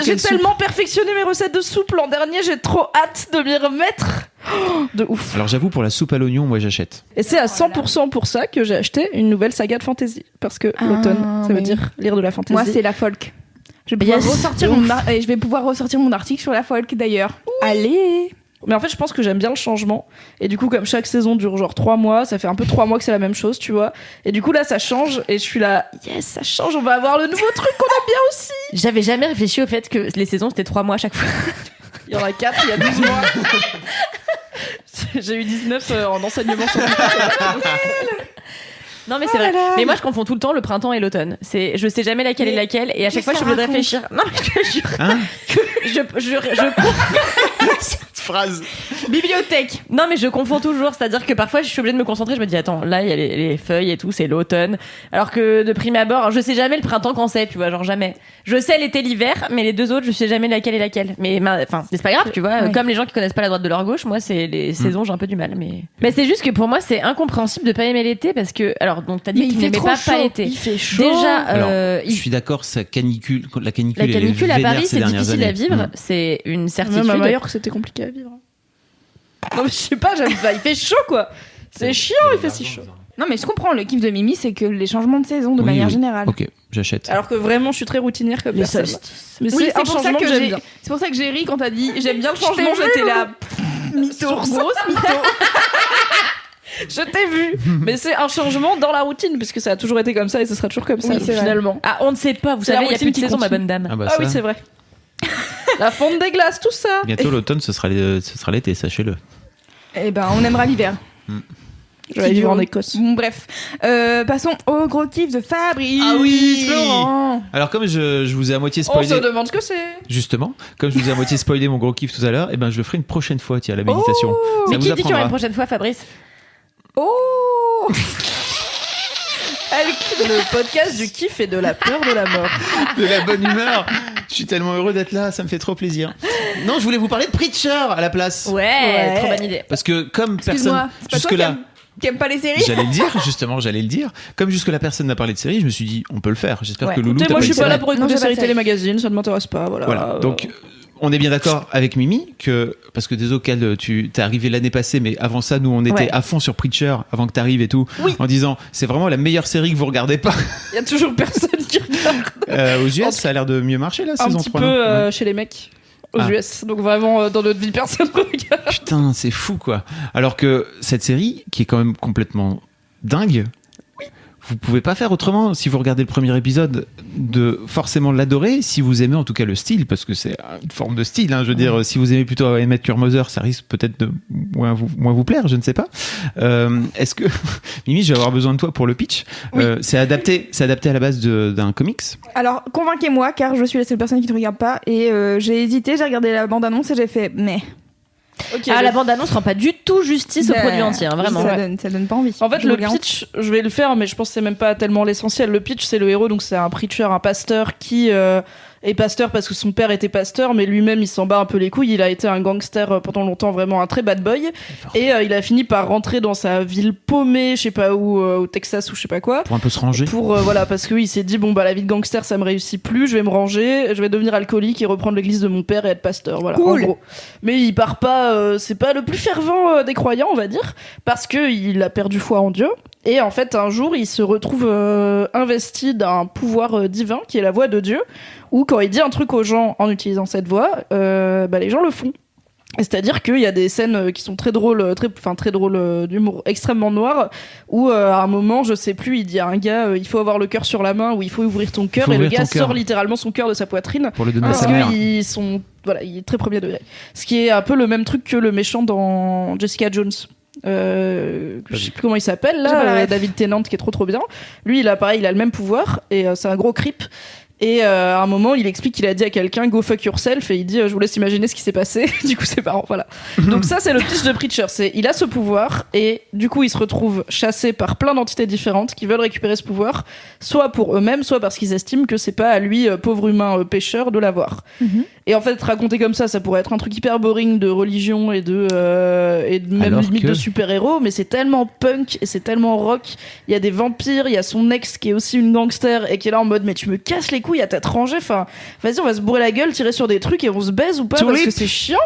j'ai tellement perfectionné mes recettes de soupe l'an dernier, j'ai trop hâte de m'y remettre. De ouf. Alors j'avoue, pour la soupe à l'oignon, moi j'achète. Et c'est à 100% pour ça que j'ai acheté une nouvelle saga de fantasy. Parce que l'automne, ça veut dire lire de la fantasy. Moi, c'est la folk. Je vais pouvoir ressortir mon article sur la folk d'ailleurs. Oui. Allez. Mais en fait, je pense que j'aime bien le changement. Et du coup, comme chaque saison dure genre 3 mois, ça fait un peu 3 mois que c'est la même chose, tu vois. Et du coup, là, ça change. Et je suis là, yes, ça change, on va avoir le nouveau truc qu'on aime bien aussi. J'avais jamais réfléchi au fait que les saisons, c'était 3 mois à chaque fois. Il y en a 4, il y a 12 mois. J'ai eu 19 en enseignement scientifique. Non mais c'est vrai. Mais moi je confonds tout le temps le printemps et l'automne. Je sais jamais laquelle est laquelle et à chaque fois je suis obligée de réfléchir. Non mais je te jure. Hein Cette phrase. Bibliothèque. Non mais je confonds toujours, c'est-à-dire que parfois je suis obligée de me concentrer, je me dis attends, là il y a les feuilles et tout, c'est l'automne. Alors que de prime abord, je sais jamais le printemps quand c'est, tu vois, genre jamais. Je sais l'été, l'hiver, mais les deux autres, je sais jamais laquelle est laquelle. Mais enfin, c'est pas grave, tu vois, comme les gens qui connaissent pas la droite de leur gauche, moi c'est les saisons, j'ai un peu du mal mais c'est juste que pour moi, c'est incompréhensible de pas aimer l'été parce que alors donc t'as dit que tu n'aimais pas l'été. Il fait chaud. Déjà alors, je suis d'accord, la canicule à Paris, c'est difficile à vivre, c'est une certitude. Même à Majorque, c'était compliqué à vivre. Non mais je sais pas, j'aime pas, il fait chaud quoi. C'est chiant, il fait si chaud. Non mais je comprends, le kiff de Mimi, c'est que les changements de saison de manière générale. Ok, j'achète. Alors que vraiment, je suis très routinière comme personne. Mais oui, c'est un changement que j'aime bien. C'est pour ça que j'ai ri quand t'as dit j'aime bien le changement, j'étais là. Mytho, grosse mytho. Je t'ai vu, mais c'est un changement dans la routine puisque ça a toujours été comme ça et ce sera toujours comme ça finalement. Ah, on ne sait pas, vous savez, il y a plus de saison, ma bonne dame. Ah, oui, c'est vrai. La fonte des glaces, tout ça. Bientôt l'automne, ce sera l'été, sachez-le. Eh ben, on aimera l'hiver. Je vais vivre en Écosse. Bon, bref, passons au gros kiff de Fabrice. Ah oui, Florent. Alors comme je vous ai à moitié spoilé. On se demande ce que c'est. Justement, comme je vous ai à moitié spoilé mon gros kiff tout à l'heure, et ben je le ferai une prochaine fois, tiens, la méditation. Oh, mais qui dit qu'il y aura une prochaine fois, Fabrice? Oh. Le podcast du kiff et de la peur de la mort. De la bonne humeur. Je suis tellement heureux d'être là, ça me fait trop plaisir. Non, je voulais vous parler de Preacher à la place. Ouais. Trop bonne idée. Parce que comme personne jusque-là qui aime pas les séries. J'allais le dire. Comme jusque-là personne n'a parlé de séries, je me suis dit on peut le faire. J'espère que Loulou. Moi je suis pas là pour écouter séries télé magazine, ça ne m'intéresse pas. Voilà. Donc on est bien d'accord avec Mimi que parce que désolé qu'elle t'es arrivé l'année passée, mais avant ça nous on était à fond sur Preacher avant que t'arrives et tout, en disant c'est vraiment la meilleure série que vous regardez pas. Il y a toujours personne qui regarde. Aux US ça a l'air de mieux marcher la saison 3. Un petit peu chez les mecs. Aux US, donc vraiment dans notre vie personne regarde. Putain, c'est fou quoi. Alors que cette série qui est quand même complètement dingue. Vous pouvez pas faire autrement si vous regardez le premier épisode de forcément l'adorer si vous aimez en tout cas le style parce que c'est une forme de style je veux dire si vous aimez plutôt Emmett Kurmoser ça risque peut-être de moins vous plaire, je ne sais pas. Est-ce que Mimi, je vais avoir besoin de toi pour le pitch. C'est adapté à la base d'un comics. Alors convainquez-moi car je suis la seule personne qui ne regarde pas et j'ai hésité, j'ai regardé la bande-annonce et j'ai fait mais la bande-annonce rend pas du tout justice au produit entier, vraiment. Ça donne pas envie. En fait, le pitch, je vais le faire, mais je pense que c'est même pas tellement l'essentiel. Le pitch, c'est le héros, donc c'est un preacher, un pasteur qui est pasteur parce que son père était pasteur, mais lui-même il s'en bat un peu les couilles. Il a été un gangster pendant longtemps, vraiment un très bad boy, et il a fini par rentrer dans sa ville paumée, je sais pas où, au Texas ou je sais pas quoi. Pour un peu se ranger. Voilà, parce qu'il s'est dit bon bah la vie de gangster ça me réussit plus, je vais me ranger, je vais devenir alcoolique et reprendre l'église de mon père et être pasteur. Voilà, cool. En gros. Mais il part pas, c'est pas le plus fervent des croyants, on va dire, parce que il a perdu foi en Dieu. Et en fait, un jour, il se retrouve investi d'un pouvoir divin qui est la voix de Dieu, où quand il dit un truc aux gens en utilisant cette voix, les gens le font. C'est-à-dire qu'il y a des scènes qui sont très drôles, très drôles, d'humour extrêmement noir, où à un moment, je sais plus, il dit à un gars, il faut avoir le cœur sur la main, ou il faut ouvrir ton cœur, et le gars sort littéralement son cœur de sa poitrine. Pour le donner à Parce sa mère. qu'il est très premier degré. Ce qui est un peu le même truc que le méchant dans Jessica Jones. Je sais plus comment il s'appelle J'ai pas la là, ref. David Tennant, qui est trop bien. Lui, il a le même pouvoir, et c'est un gros creep. Et à un moment, il explique qu'il a dit à quelqu'un go fuck yourself, et il dit je vous laisse imaginer ce qui s'est passé. Du coup, c'est marrant, voilà. Donc ça, c'est le pitch de Preacher. Il a ce pouvoir, et du coup, il se retrouve chassé par plein d'entités différentes qui veulent récupérer ce pouvoir, soit pour eux-mêmes, soit parce qu'ils estiment que c'est pas à lui, pauvre humain pêcheur, de l'avoir. Et en fait, raconté comme ça pourrait être un truc hyper boring de religion et de même Alors limite que- de super-héros, mais c'est tellement punk et c'est tellement rock. Il y a des vampires, il y a son ex qui est aussi une gangster et qui est là en mode mais tu me casses les couilles à tête rangée, enfin vas-y, on va se bourrer la gueule, tirer sur des trucs et on se baise ou pas parce que c'est chiant.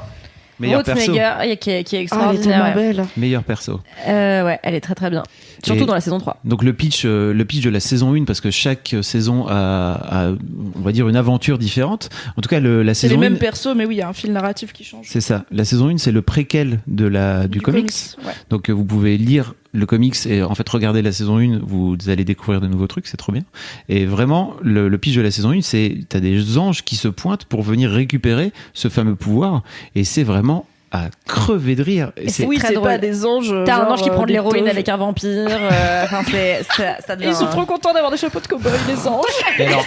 Meilleur perso. Rothenegger, qui est Ah, elle est extraordinaire. tellement ouais. belle. Meilleur perso. Ouais, elle est très très bien. Surtout Et- dans la saison 3. Donc le pitch de la saison 1, parce que chaque saison a, on va dire, une aventure différente. En tout cas, la C'est les saison 1, mêmes persos, mais oui, il y a un fil narratif qui change. c'est ça. La saison 1, c'est le préquel du comics. Ouais. Donc vous pouvez lire le comics et en fait regarder la saison 1, vous allez découvrir de nouveaux trucs, c'est trop bien. Et vraiment, le pitch de la saison 1, c'est t'as des anges qui se pointent pour venir récupérer ce fameux pouvoir, et c'est vraiment à crever de rire. Et c'est Oui, très c'est drôle. pas des anges. T'as un genre, ange qui prend de des l'héroïne toges. avec un vampire. Enfin, ça Et devient. ils sont trop contents d'avoir des chapeaux de cow-boy, les anges. Et alors,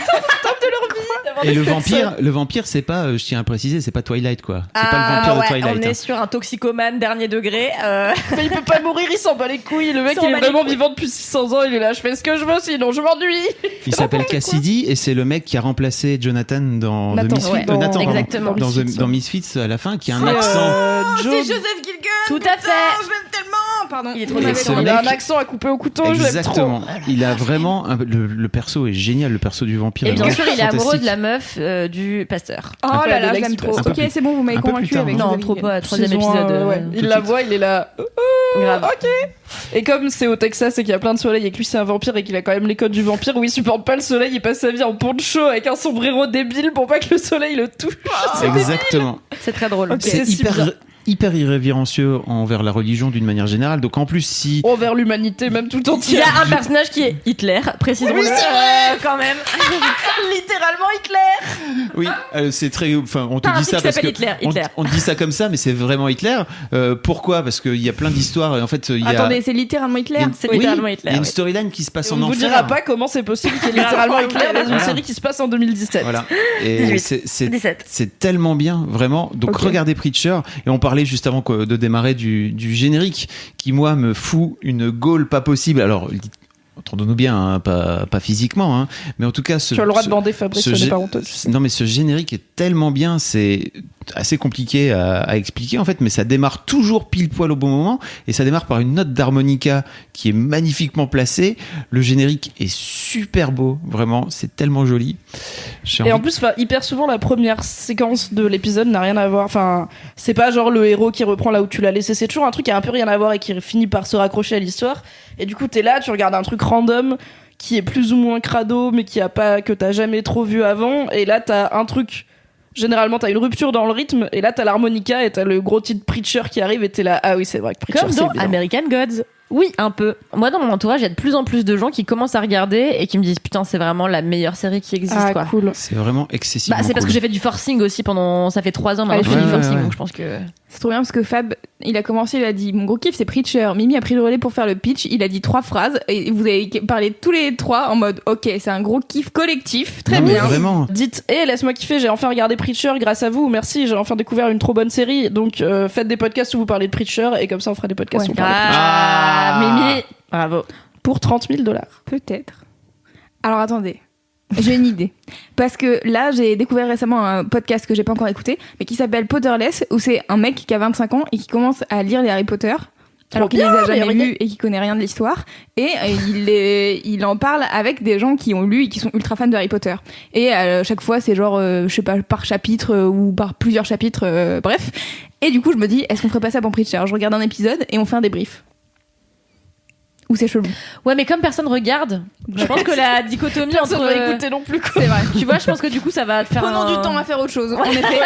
D'avoir et des le Stetson. vampire, c'est pas, je tiens à préciser, c'est pas Twilight, quoi. C'est pas le Ah, vampire ouais, de Twilight. on hein. est sur un toxicomane dernier degré. Mais il peut pas mourir, il s'en bat les couilles. Le mec, s'en il est bat les vraiment couilles. vivant depuis 600 ans. Il est là, je fais ce que je veux, sinon je m'ennuie. Il s'appelle Cassidy et c'est le mec qui a remplacé Jonathan dans Nathan, The Misfits. ouais. Nathan, pardon. Exactement. Dans, Misfits, dans ouais. Misfits à la fin, qui a un C'est, accent. Joe- C'est Joseph Gilgun. Tout à putain, fait. Je l'aime tellement. Pardon. Il est trop Vous m'avez excellent. trop Ce Il a un mec- accent à couper au couteau, je l'aime trop. Exactement. Il a vraiment le perso est génial, le perso du vampire. Et est bien vraiment sûr, il est amoureux fantastique. de la meuf du pasteur. Oh peu là de là, je l'ex l'aime du trop. un peu Ok, plus- c'est bon, vous m'avez un peu convaincu plus tard, avec Non, Joseph trop Gilgun. pas. Troisième Saison épisode. 1, ouais. tout Il de la suite. voit, il est là. Grave. Ok. Et comme c'est au Texas et qu'il y a plein de soleil et que lui c'est un vampire et qu'il a quand même les codes du vampire où il supporte pas le soleil, il passe sa vie en poncho avec un sombrero débile pour pas que le soleil le touche. Exactement. C'est très drôle. Ok. C'est C'est si bien. hyper irrévérencieux envers la religion d'une manière générale. Donc en plus, si Envers l'humanité, même tout Il y entière. a un personnage qui est Hitler, précisons-le. Oui, c'est quand même. Littéralement Hitler. oui, c'est très. Enfin, on te Par un dit type ça qui parce que s'appelle Hitler. on te dit ça comme ça, mais c'est vraiment Hitler. Pourquoi? Parce qu'il y a plein d'histoires. Et en fait, il y a. Attendez, c'est littéralement Hitler. il y a une- C'est oui, littéralement Hitler, Il y a une oui. storyline qui se passe Et en on ne vous enfer. dira pas comment c'est possible qu'il y ait littéralement Hitler dans une Voilà. série qui se passe en 2017. Voilà. Et 18, c'est 17. c'est tellement bien, vraiment. Donc Ok. regardez Preacher. Et on parlait juste avant de démarrer du générique qui, moi, me fout une gaule pas possible. Alors, entendons-nous bien, hein, pas physiquement, hein, mais en tout cas... Tu as le droit de bander Fabrice, ce n'est pas honteux. Non, mais ce générique est tellement bien, c'est assez compliqué à expliquer en fait, mais ça démarre toujours pile poil au bon moment, et ça démarre par une note d'harmonica qui est magnifiquement placée. Le générique est super beau, vraiment, c'est tellement joli. J'ai Et en envie- plus, hyper souvent, la première séquence de l'épisode n'a rien à voir. Enfin, c'est pas genre le héros qui reprend là où tu l'as laissé. C'est toujours un truc qui a un peu rien à voir et qui finit par se raccrocher à l'histoire. Et du coup, t'es là, tu regardes un truc random qui est plus ou moins crado, mais que t'as jamais trop vu avant. Et là, t'as un truc. Généralement, t'as une rupture dans le rythme. Et là, t'as l'harmonica et t'as le gros titre Preacher qui arrive. Et t'es là, ah oui, c'est vrai que Preacher, Comme c'est dans bien. American Gods. Oui, un peu. Moi, dans mon entourage, il y a de plus en plus de gens qui commencent à regarder et qui me disent putain, c'est vraiment la meilleure série qui existe, Ah, quoi. cool. C'est vraiment excessivement Bah, c'est parce cool. que j'ai fait du forcing aussi pendant. Ça fait 3 ans maintenant que je fais Ouais, du ouais, forcing, ouais. donc je pense que. C'est trop bien parce que Fab, il a commencé, il a dit mon gros kiff c'est Preacher. Mimi a pris le relais pour faire le pitch. Il a dit 3 phrases et vous avez parlé tous les 3 en mode ok, c'est un gros kiff collectif. Très Non, mais bien. Vraiment. Dites, laisse-moi kiffer, j'ai enfin regardé Preacher grâce à vous, merci, j'ai enfin découvert une trop bonne série, donc faites des podcasts où vous parlez de Preacher, et comme ça on fera des podcasts où Ouais. on parle de Preacher. Ah, Mimi. Bravo. Pour 30 000 $. Peut-être. Alors attendez, j'ai une idée. Parce que là, j'ai découvert récemment un podcast que j'ai pas encore écouté, mais qui s'appelle Potterless, où c'est un mec qui a 25 ans et qui commence à lire les Harry Potter. Alors qu'il les a jamais meilleure lus et qui connaît rien de l'histoire. Et il en parle avec des gens qui ont lu et qui sont ultra fans de Harry Potter. Et chaque fois, c'est genre, je sais pas, par chapitre ou par plusieurs chapitres, bref. Et du coup, je me dis, est-ce qu'on ferait pas ça pour Preacher? Je regarde un épisode et on fait un débrief. ou c'est chelou? Ouais, mais comme personne regarde, je pense que la dichotomie Personne entre. va écouter non plus, quoi. C'est vrai. Tu vois, je pense que du coup, ça va te faire. Prenons du temps à faire autre chose. En effet.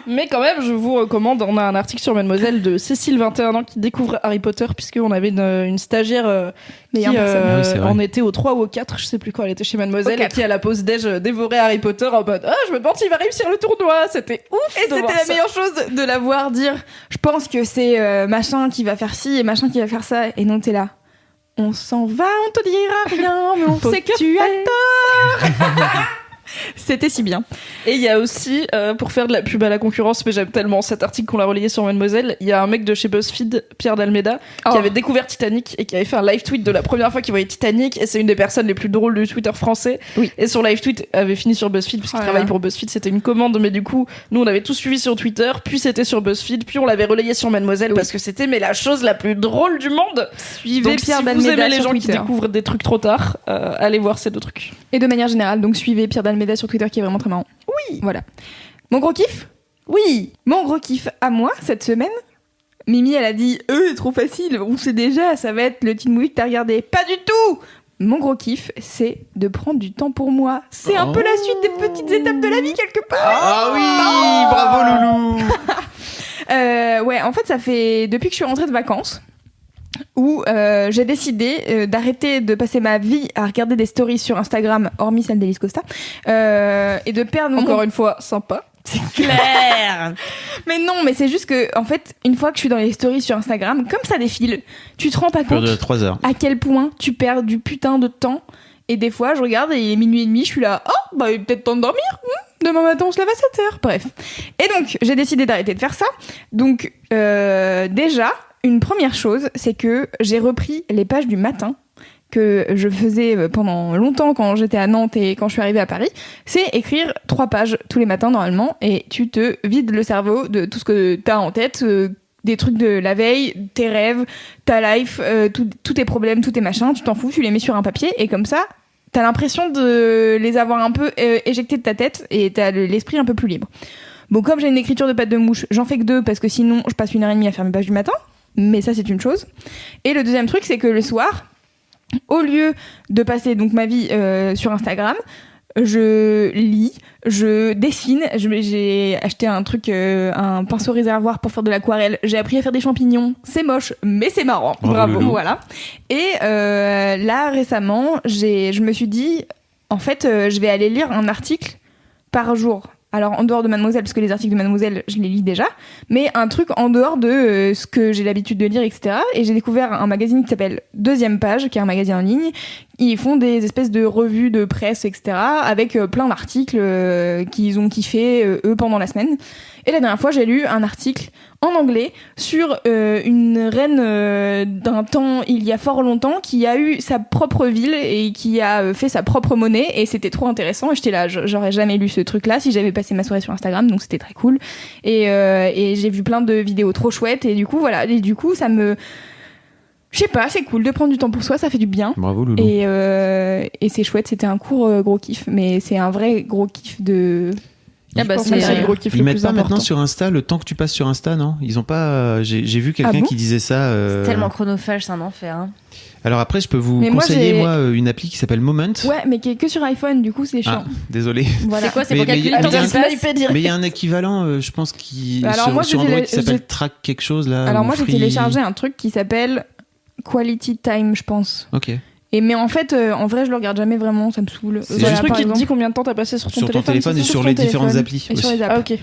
Mais quand même, je vous recommande, on a un article sur Mademoiselle de Cécile, 21 ans, qui découvre Harry Potter, puisqu'on avait une stagiaire qui Meilleure personne. Ah oui, c'est vrai. en était au 3 ou au 4, je sais plus quand elle était chez Mademoiselle, Au et qui à la pause déj dévorait Harry Potter en mode je me demande s'il va réussir le tournoi. C'était ouf. Et de c'était voir la ça. meilleure chose de la voir dire je pense que c'est machin qui va faire ci et machin qui va faire ça. Et non, t'es là. On s'en va, on te dira rien, mais on Faut sait que que tu as tort. C'était si bien. Et il y a aussi, pour faire de la pub à la concurrence, mais j'aime tellement cet article qu'on l'a relayé sur Mademoiselle, il y a un mec de chez BuzzFeed, Pierre D'Almeida, qui Oh. avait découvert Titanic et qui avait fait un live tweet de la première fois qu'il voyait Titanic, et c'est une des personnes les plus drôles du Twitter français. Oui. Et son live tweet avait fini sur BuzzFeed, puisqu'il Oh là travaille là. pour BuzzFeed, c'était une commande, mais du coup, nous on avait tout suivi sur Twitter, puis c'était sur BuzzFeed, puis on l'avait relayé sur Mademoiselle, Oui. parce que c'était mais la chose la plus drôle du monde. Suivez Donc Pierre si vous D'Almeida aimez les sur gens qui Twitter. découvrent des trucs trop tard, allez voir ces deux trucs. Et de manière générale, donc suivez Pierre D'Almeida sur Twitter qui est vraiment très marrant. Oui. Voilà. Mon gros kiff? Oui. Mon gros kiff à moi cette semaine. Mimi, elle a dit trop facile, on sait déjà, ça va être le teen movie que t'as regardé. Pas du tout! Mon gros kiff, c'est de prendre du temps pour moi. C'est un peu la suite des petites étapes de la vie, quelque part. Ah oui, bravo Loulou. Ouais, en fait, ça fait depuis que je suis rentrée de vacances où j'ai décidé d'arrêter de passer ma vie à regarder des stories sur Instagram, hormis celle d'Elise Costa, et de perdre mon Encore une fois, sympa. Claire. Mais non, mais c'est juste que, en fait, une fois que je suis dans les stories sur Instagram, comme ça défile, tu te rends pas Peur compte de 3 heures. à quel point tu perds du putain de temps. Et des fois, je regarde et il est minuit et demi, je suis là, oh, bah, il est peut-être temps de dormir. Demain matin, on se lève à 7 heures. Bref. Et donc, j'ai décidé d'arrêter de faire ça. Donc, déjà, une première chose, c'est que j'ai repris les pages du matin que je faisais pendant longtemps quand j'étais à Nantes et quand je suis arrivée à Paris. C'est écrire 3 pages tous les matins, normalement, et tu te vides le cerveau de tout ce que t'as en tête, des trucs de la veille, tes rêves, ta life, tous tes problèmes, tous tes machins, tu t'en fous, tu les mets sur un papier et comme ça, t'as l'impression de les avoir un peu éjectés de ta tête et t'as l'esprit un peu plus libre. Bon, comme j'ai une écriture de patte de mouche, j'en fais que 2 parce que sinon je passe 1h30 à faire mes pages du matin, mais ça c'est une chose. Et le deuxième truc, c'est que le soir, au lieu de passer donc ma vie sur Instagram, je lis, je dessine. J'ai acheté un truc, un pinceau réservoir pour faire de l'aquarelle. J'ai appris à faire des champignons. C'est moche, mais c'est marrant. Bravo, Loulou. Voilà. Et là, récemment, je me suis dit, en fait, je vais aller lire un article par jour. Alors, en dehors de Mademoiselle, parce que les articles de Mademoiselle, je les lis déjà, mais un truc en dehors de ce que j'ai l'habitude de lire, etc. Et j'ai découvert un magazine qui s'appelle Deuxième Page, qui est un magazine en ligne. Ils font des espèces de revues de presse, etc., avec plein d'articles qu'ils ont kiffé, eux, pendant la semaine. Et la dernière fois, j'ai lu un article en anglais sur une reine d'un temps, il y a fort longtemps, qui a eu sa propre ville et qui a fait sa propre monnaie. Et c'était trop intéressant. Et j'étais là, j'aurais jamais lu ce truc-là si j'avais passé ma soirée sur Instagram. Donc c'était très cool. Et j'ai vu plein de vidéos trop chouettes. Et du coup, voilà. Et du coup, ça me... Je sais pas, c'est cool de prendre du temps pour soi, ça fait du bien. Bravo Loulou. Et c'est chouette, c'était un court gros kiff. Mais c'est un vrai gros kiff de... Ah bah, Je pense c'est que le gros kiff Ils le mettent plus pas important. maintenant sur Insta le temps que tu passes sur Insta, non? Ils ont pas. J'ai vu quelqu'un Ah bon qui disait ça. C'est tellement chronophage, c'est un enfer. Hein. Alors après, je peux vous Mais moi, conseiller j'ai- une appli qui s'appelle Moment. Ouais, mais qui est que sur iPhone, du coup c'est chiant. Ah, désolé. Voilà. C'est quoi? C'est Mais- pour calculer mais le temps il y a- qui passe. Sniper direct. Mais il y a un équivalent, je pense, qui Alors sur, moi, sur j'ai Android télé- qui s'appelle j'ai- Track quelque chose là. Alors ou moi j'ai Free- téléchargé un truc qui s'appelle Quality Time, je pense. Ok. Et mais en fait, en vrai, je le regarde jamais vraiment, ça me saoule. C'est C'est juste un truc par qui te exemple. dit combien de temps t'as passé sur ton Sur ton téléphone et c'est sur ton les différentes téléphone applis et sur aussi. les Ah apps. ok.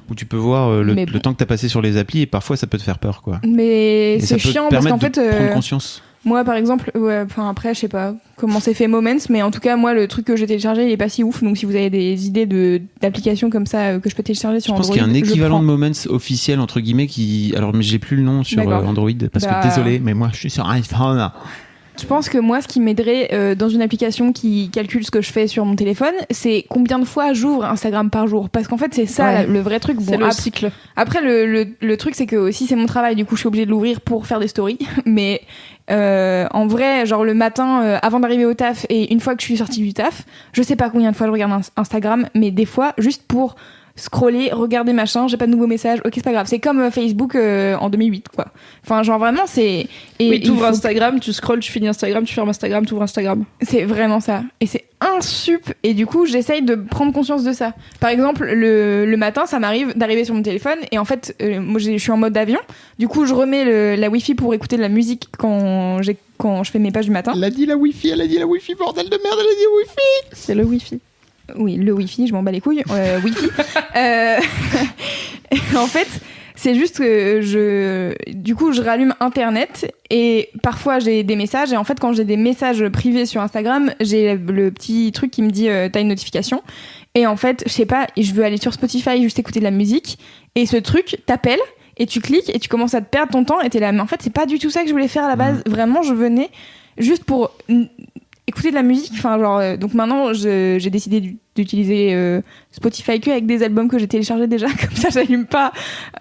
Où tu peux voir Mais le bon. temps que t'as passé sur les applis et parfois ça peut te faire peur quoi. Mais Et ça c'est peut te chiant parce permettre qu'en de fait, prendre conscience. moi par exemple, ouais, enfin après, je sais pas comment c'est fait Moments, mais en tout cas, moi le truc que j'ai téléchargé, il est pas si ouf. Donc si vous avez des idées d'applications comme ça que je peux télécharger Je sur pense Android, qu'il y a un je équivalent prends. de Moments officiel entre guillemets qui. Alors mais j'ai plus le nom sur D'accord. Android parce Bah. que désolé, mais moi je suis sur iPhone. Je pense que moi, ce qui m'aiderait dans une application qui calcule ce que je fais sur mon téléphone, c'est combien de fois j'ouvre Instagram par jour. Parce qu'en fait, c'est ça Ouais. le vrai truc. C'est Bon, le cycle. après, le truc, c'est que aussi c'est mon travail, du coup, je suis obligée de l'ouvrir pour faire des stories. Mais en vrai, genre le matin, avant d'arriver au taf et une fois que je suis sortie du taf, je sais pas combien de fois je regarde Instagram, mais des fois, juste pour scroller, regarder machin, j'ai pas de nouveaux messages, ok c'est pas grave. C'est comme Facebook en 2008 quoi. Enfin genre vraiment c'est... Oui, t'ouvres Instagram, tu scrolles, tu finis Instagram, tu fermes Instagram, t'ouvres Instagram. C'est vraiment ça. Et c'est insup. Et du coup, j'essaye de prendre conscience de ça. Par exemple, le matin, ça m'arrive d'arriver sur mon téléphone et en fait, moi je suis en mode avion. Du coup, je remets la Wi-Fi pour écouter de la musique quand je fais mes pages du matin. Elle a dit la Wi-Fi, bordel de merde, elle a dit Wi-Fi. C'est le Wi-Fi. Oui, le Wi-Fi, je m'en bats les couilles. Wi-Fi. En fait, c'est juste que du coup, je rallume Internet et parfois j'ai des messages. Et en fait, quand j'ai des messages privés sur Instagram, j'ai le petit truc qui me dit t'as une notification. Et en fait, je sais pas, je veux aller sur Spotify juste écouter de la musique. Et ce truc t'appelle et tu cliques et tu commences à te perdre ton temps. Et t'es là, mais en fait, c'est pas du tout ça que je voulais faire à la base. Vraiment, je venais juste pour écouter de la musique. Enfin, genre, donc maintenant, j'ai décidé d'utiliser Spotify que avec des albums que j'ai téléchargés déjà. Comme ça, j'allume pas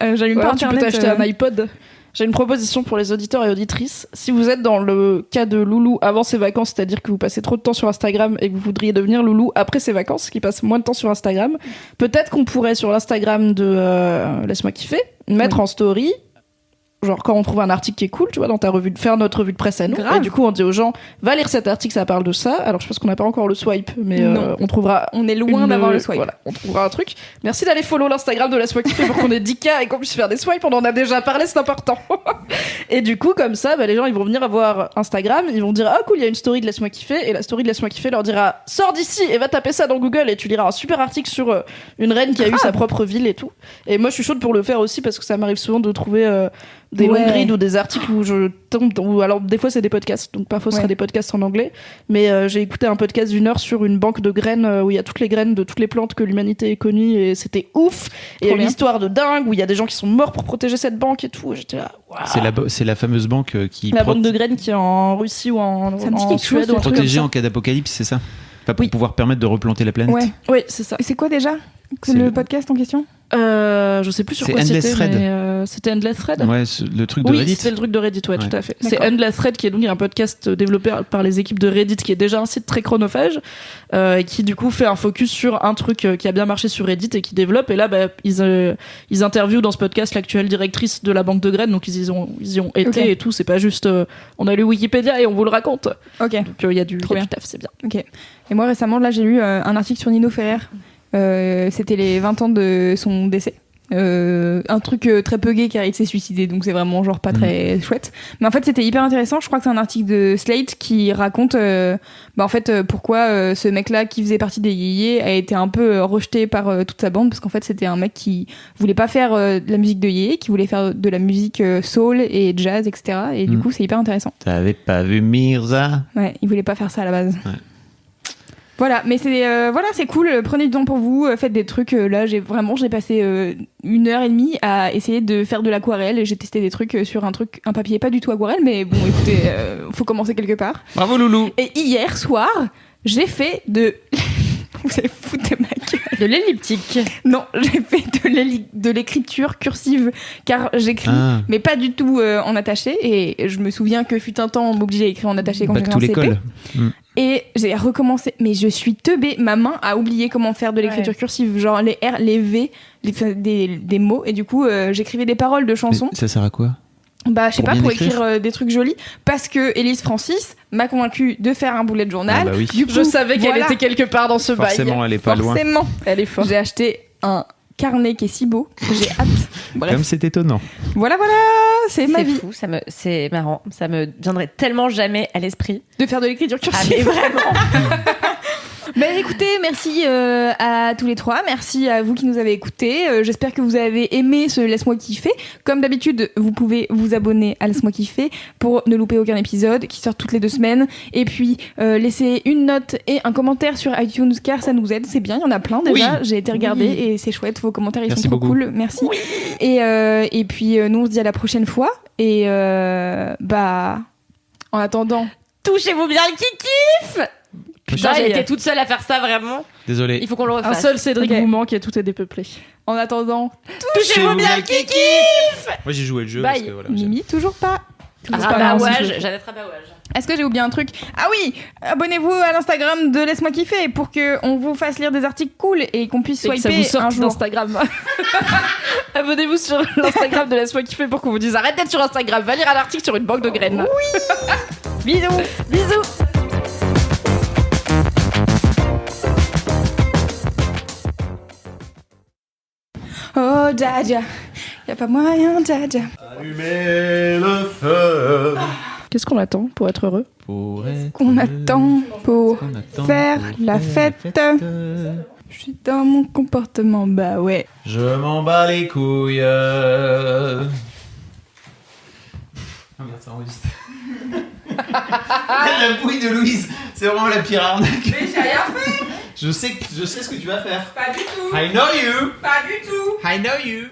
Voilà, tu peux Internet. t'acheter un iPod. J'ai une proposition pour les auditeurs et auditrices. Si vous êtes dans le cas de Loulou avant ses vacances, c'est-à-dire que vous passez trop de temps sur Instagram et que vous voudriez devenir Loulou après ses vacances, qui passe moins de temps sur Instagram, peut-être qu'on pourrait sur l'Instagram de Laisse-moi kiffer, mettre en story, genre quand on trouve un article qui est cool, tu vois, dans ta revue, faire notre revue de presse à nous. Grave. Et du coup, on dit aux gens, va lire cet article, ça parle de ça. Alors, je pense qu'on n'a pas encore le swipe, mais Non. on trouvera. On est loin d'avoir le swipe. Voilà, on trouvera un truc. Merci d'aller follow l'Instagram de Laisse-moi kiffer pour qu'on ait 10K et qu'on puisse faire des swipes. On en a déjà parlé, c'est important. Et du coup, comme ça, les gens, ils vont venir avoir Instagram, ils vont dire, ah cool, il y a une story de Laisse-moi kiffer. Et la story de Laisse-moi kiffer leur dira, sors d'ici et va taper ça dans Google et tu liras un super article sur une reine qui a eu sa propre ville et tout. Et moi, je suis chaude pour le faire aussi parce que ça m'arrive souvent de trouver des longs grids ou des articles où je tombe, ou alors des fois c'est des podcasts, donc parfois ce sera des podcasts en anglais, mais j'ai écouté un podcast d'1 heure sur une banque de graines où il y a toutes les graines de toutes les plantes que l'humanité ait connues et c'était ouf, et il y a une histoire de dingue où il y a des gens qui sont morts pour protéger cette banque et tout, et j'étais là, waouh. C'est la fameuse banque qui La banque de graines qui est en Russie ou en Ça me dit en quelque Suède chose, ou un truc comme protégée ça. en cas d'apocalypse, c'est ça? Enfin, pour Oui. pouvoir permettre de replanter la planète. Ouais. Oui, c'est ça. Et c'est quoi déjà C'est le le- podcast en question? Je sais plus sur C'est quoi Endless c'était, Thread. mais c'était Endless Thread. Ouais, le truc de Oui, Reddit. c'était le truc de Reddit, ouais, tout à fait. C'est D'accord. Endless Thread, qui est donc un podcast développé par les équipes de Reddit, qui est déjà un site très chronophage, et qui du coup fait un focus sur un truc qui a bien marché sur Reddit et qui développe. Et là, ils interviewent dans ce podcast l'actuelle directrice de la banque de graines, donc ils y ont été Ok. et tout. C'est pas juste on a lu Wikipédia et on vous le raconte. Ok. Donc il y a du Trop bien. taf, c'est bien. Ok. Et moi récemment, là, j'ai lu un article sur Nino Ferrer. C'était les 20 ans de son décès. Un truc très peu gay car il s'est suicidé, donc c'est vraiment genre pas très chouette. Mais en fait, c'était hyper intéressant. Je crois que c'est un article de Slate qui raconte en fait pourquoi ce mec-là qui faisait partie des yéyés a été un peu rejeté par toute sa bande, parce qu'en fait c'était un mec qui voulait pas faire de la musique de yéyé, qui voulait faire de la musique soul et jazz, etc. Et du coup, c'est hyper intéressant. T'avais pas vu Mirza? Ouais, il voulait pas faire ça à la base. Ouais. Voilà, mais c'est cool. Prenez du temps pour vous, faites des trucs. Là, j'ai passé 1h30 à essayer de faire de l'aquarelle et j'ai testé des trucs sur un papier pas du tout aquarelle, mais bon, écoutez, faut commencer quelque part. Bravo Loulou. Et hier soir, j'ai fait de vous allez foutre de ma gueule. De l'elliptique. Non, j'ai fait de l'écriture cursive car j'écris, mais pas du tout en attaché. Et je me souviens que fut un temps on m'obligeait à écrire en attaché quand j'étais en Bac to CP. l'école. Et j'ai recommencé, mais je suis teubée. Ma main a oublié comment faire de l'écriture cursive, genre les R, les V, des mots. Et du coup, j'écrivais des paroles de chansons. Mais ça sert à quoi? Bah, je sais Pour pas, bien pour écrire écrire des trucs jolis. Parce que Élise Francis m'a convaincue de faire un bullet journal. Ah bah oui. Du coup, Je savais qu'elle voilà, était quelque part dans ce bail. Forcément, elle est pas loin. forcément. Elle est forte. J'ai acheté un carnet qui est si beau. J'ai hâte. Bref. Comme c'est étonnant. Voilà, c'est ma C'est vie. fou, c'est marrant. Ça me viendrait tellement jamais à l'esprit. De faire de l'écriture Ah cursive. mais vraiment. Ben écoutez, merci à tous les trois, merci à vous qui nous avez écoutés. J'espère que vous avez aimé ce Laisse-moi kiffer. Comme d'habitude, vous pouvez vous abonner à Laisse-moi kiffer pour ne louper aucun épisode qui sort toutes les 2 semaines. Et puis laissez une note et un commentaire sur iTunes car ça nous aide. C'est bien, il y en a plein déjà. Oui. J'ai été regarder et c'est chouette. Vos commentaires ils Merci sont trop beaucoup. cool. Merci. Et puis nous on se dit à la prochaine fois. Et en attendant. Touchez-vous bien le kiki. Putain, j'ai Bye. été toute seule à faire ça vraiment. Désolé. Il faut qu'on le Un refasse. seul Cédric Ok. vous manque et tout est dépeuplé. En attendant, Touchez-vous bien le kiki. Moi j'ai joué le jeu bye. parce que voilà, j'aime. Mimi, toujours pas. Rabawage, Jeannette Rabawage. Est-ce que j'ai oublié un truc? Ah oui, abonnez-vous à l'Instagram de Laisse-moi kiffer pour que on vous fasse lire des articles cool et qu'on puisse Et que ça vous swiper sorte un jour. d'Instagram. Abonnez-vous sur l'Instagram de Laisse-moi kiffer pour qu'on vous dise arrête d'être sur Instagram, va lire un article sur une banque de graines. Bisous. Bisous. Oh Jaja, y a pas moyen Jaja. Allumez le feu. Qu'est-ce qu'on attend pour être heureux? Qu'on attend pour faire la fête. Je suis dans mon comportement, bah ouais. Je m'en bats les couilles. Ah merde, ça enregistre. La bouille de Louise, c'est vraiment la pire arnaque. Mais j'ai rien fait. Je sais ce que tu vas faire. Pas du tout. I know you. Pas du tout. I know you.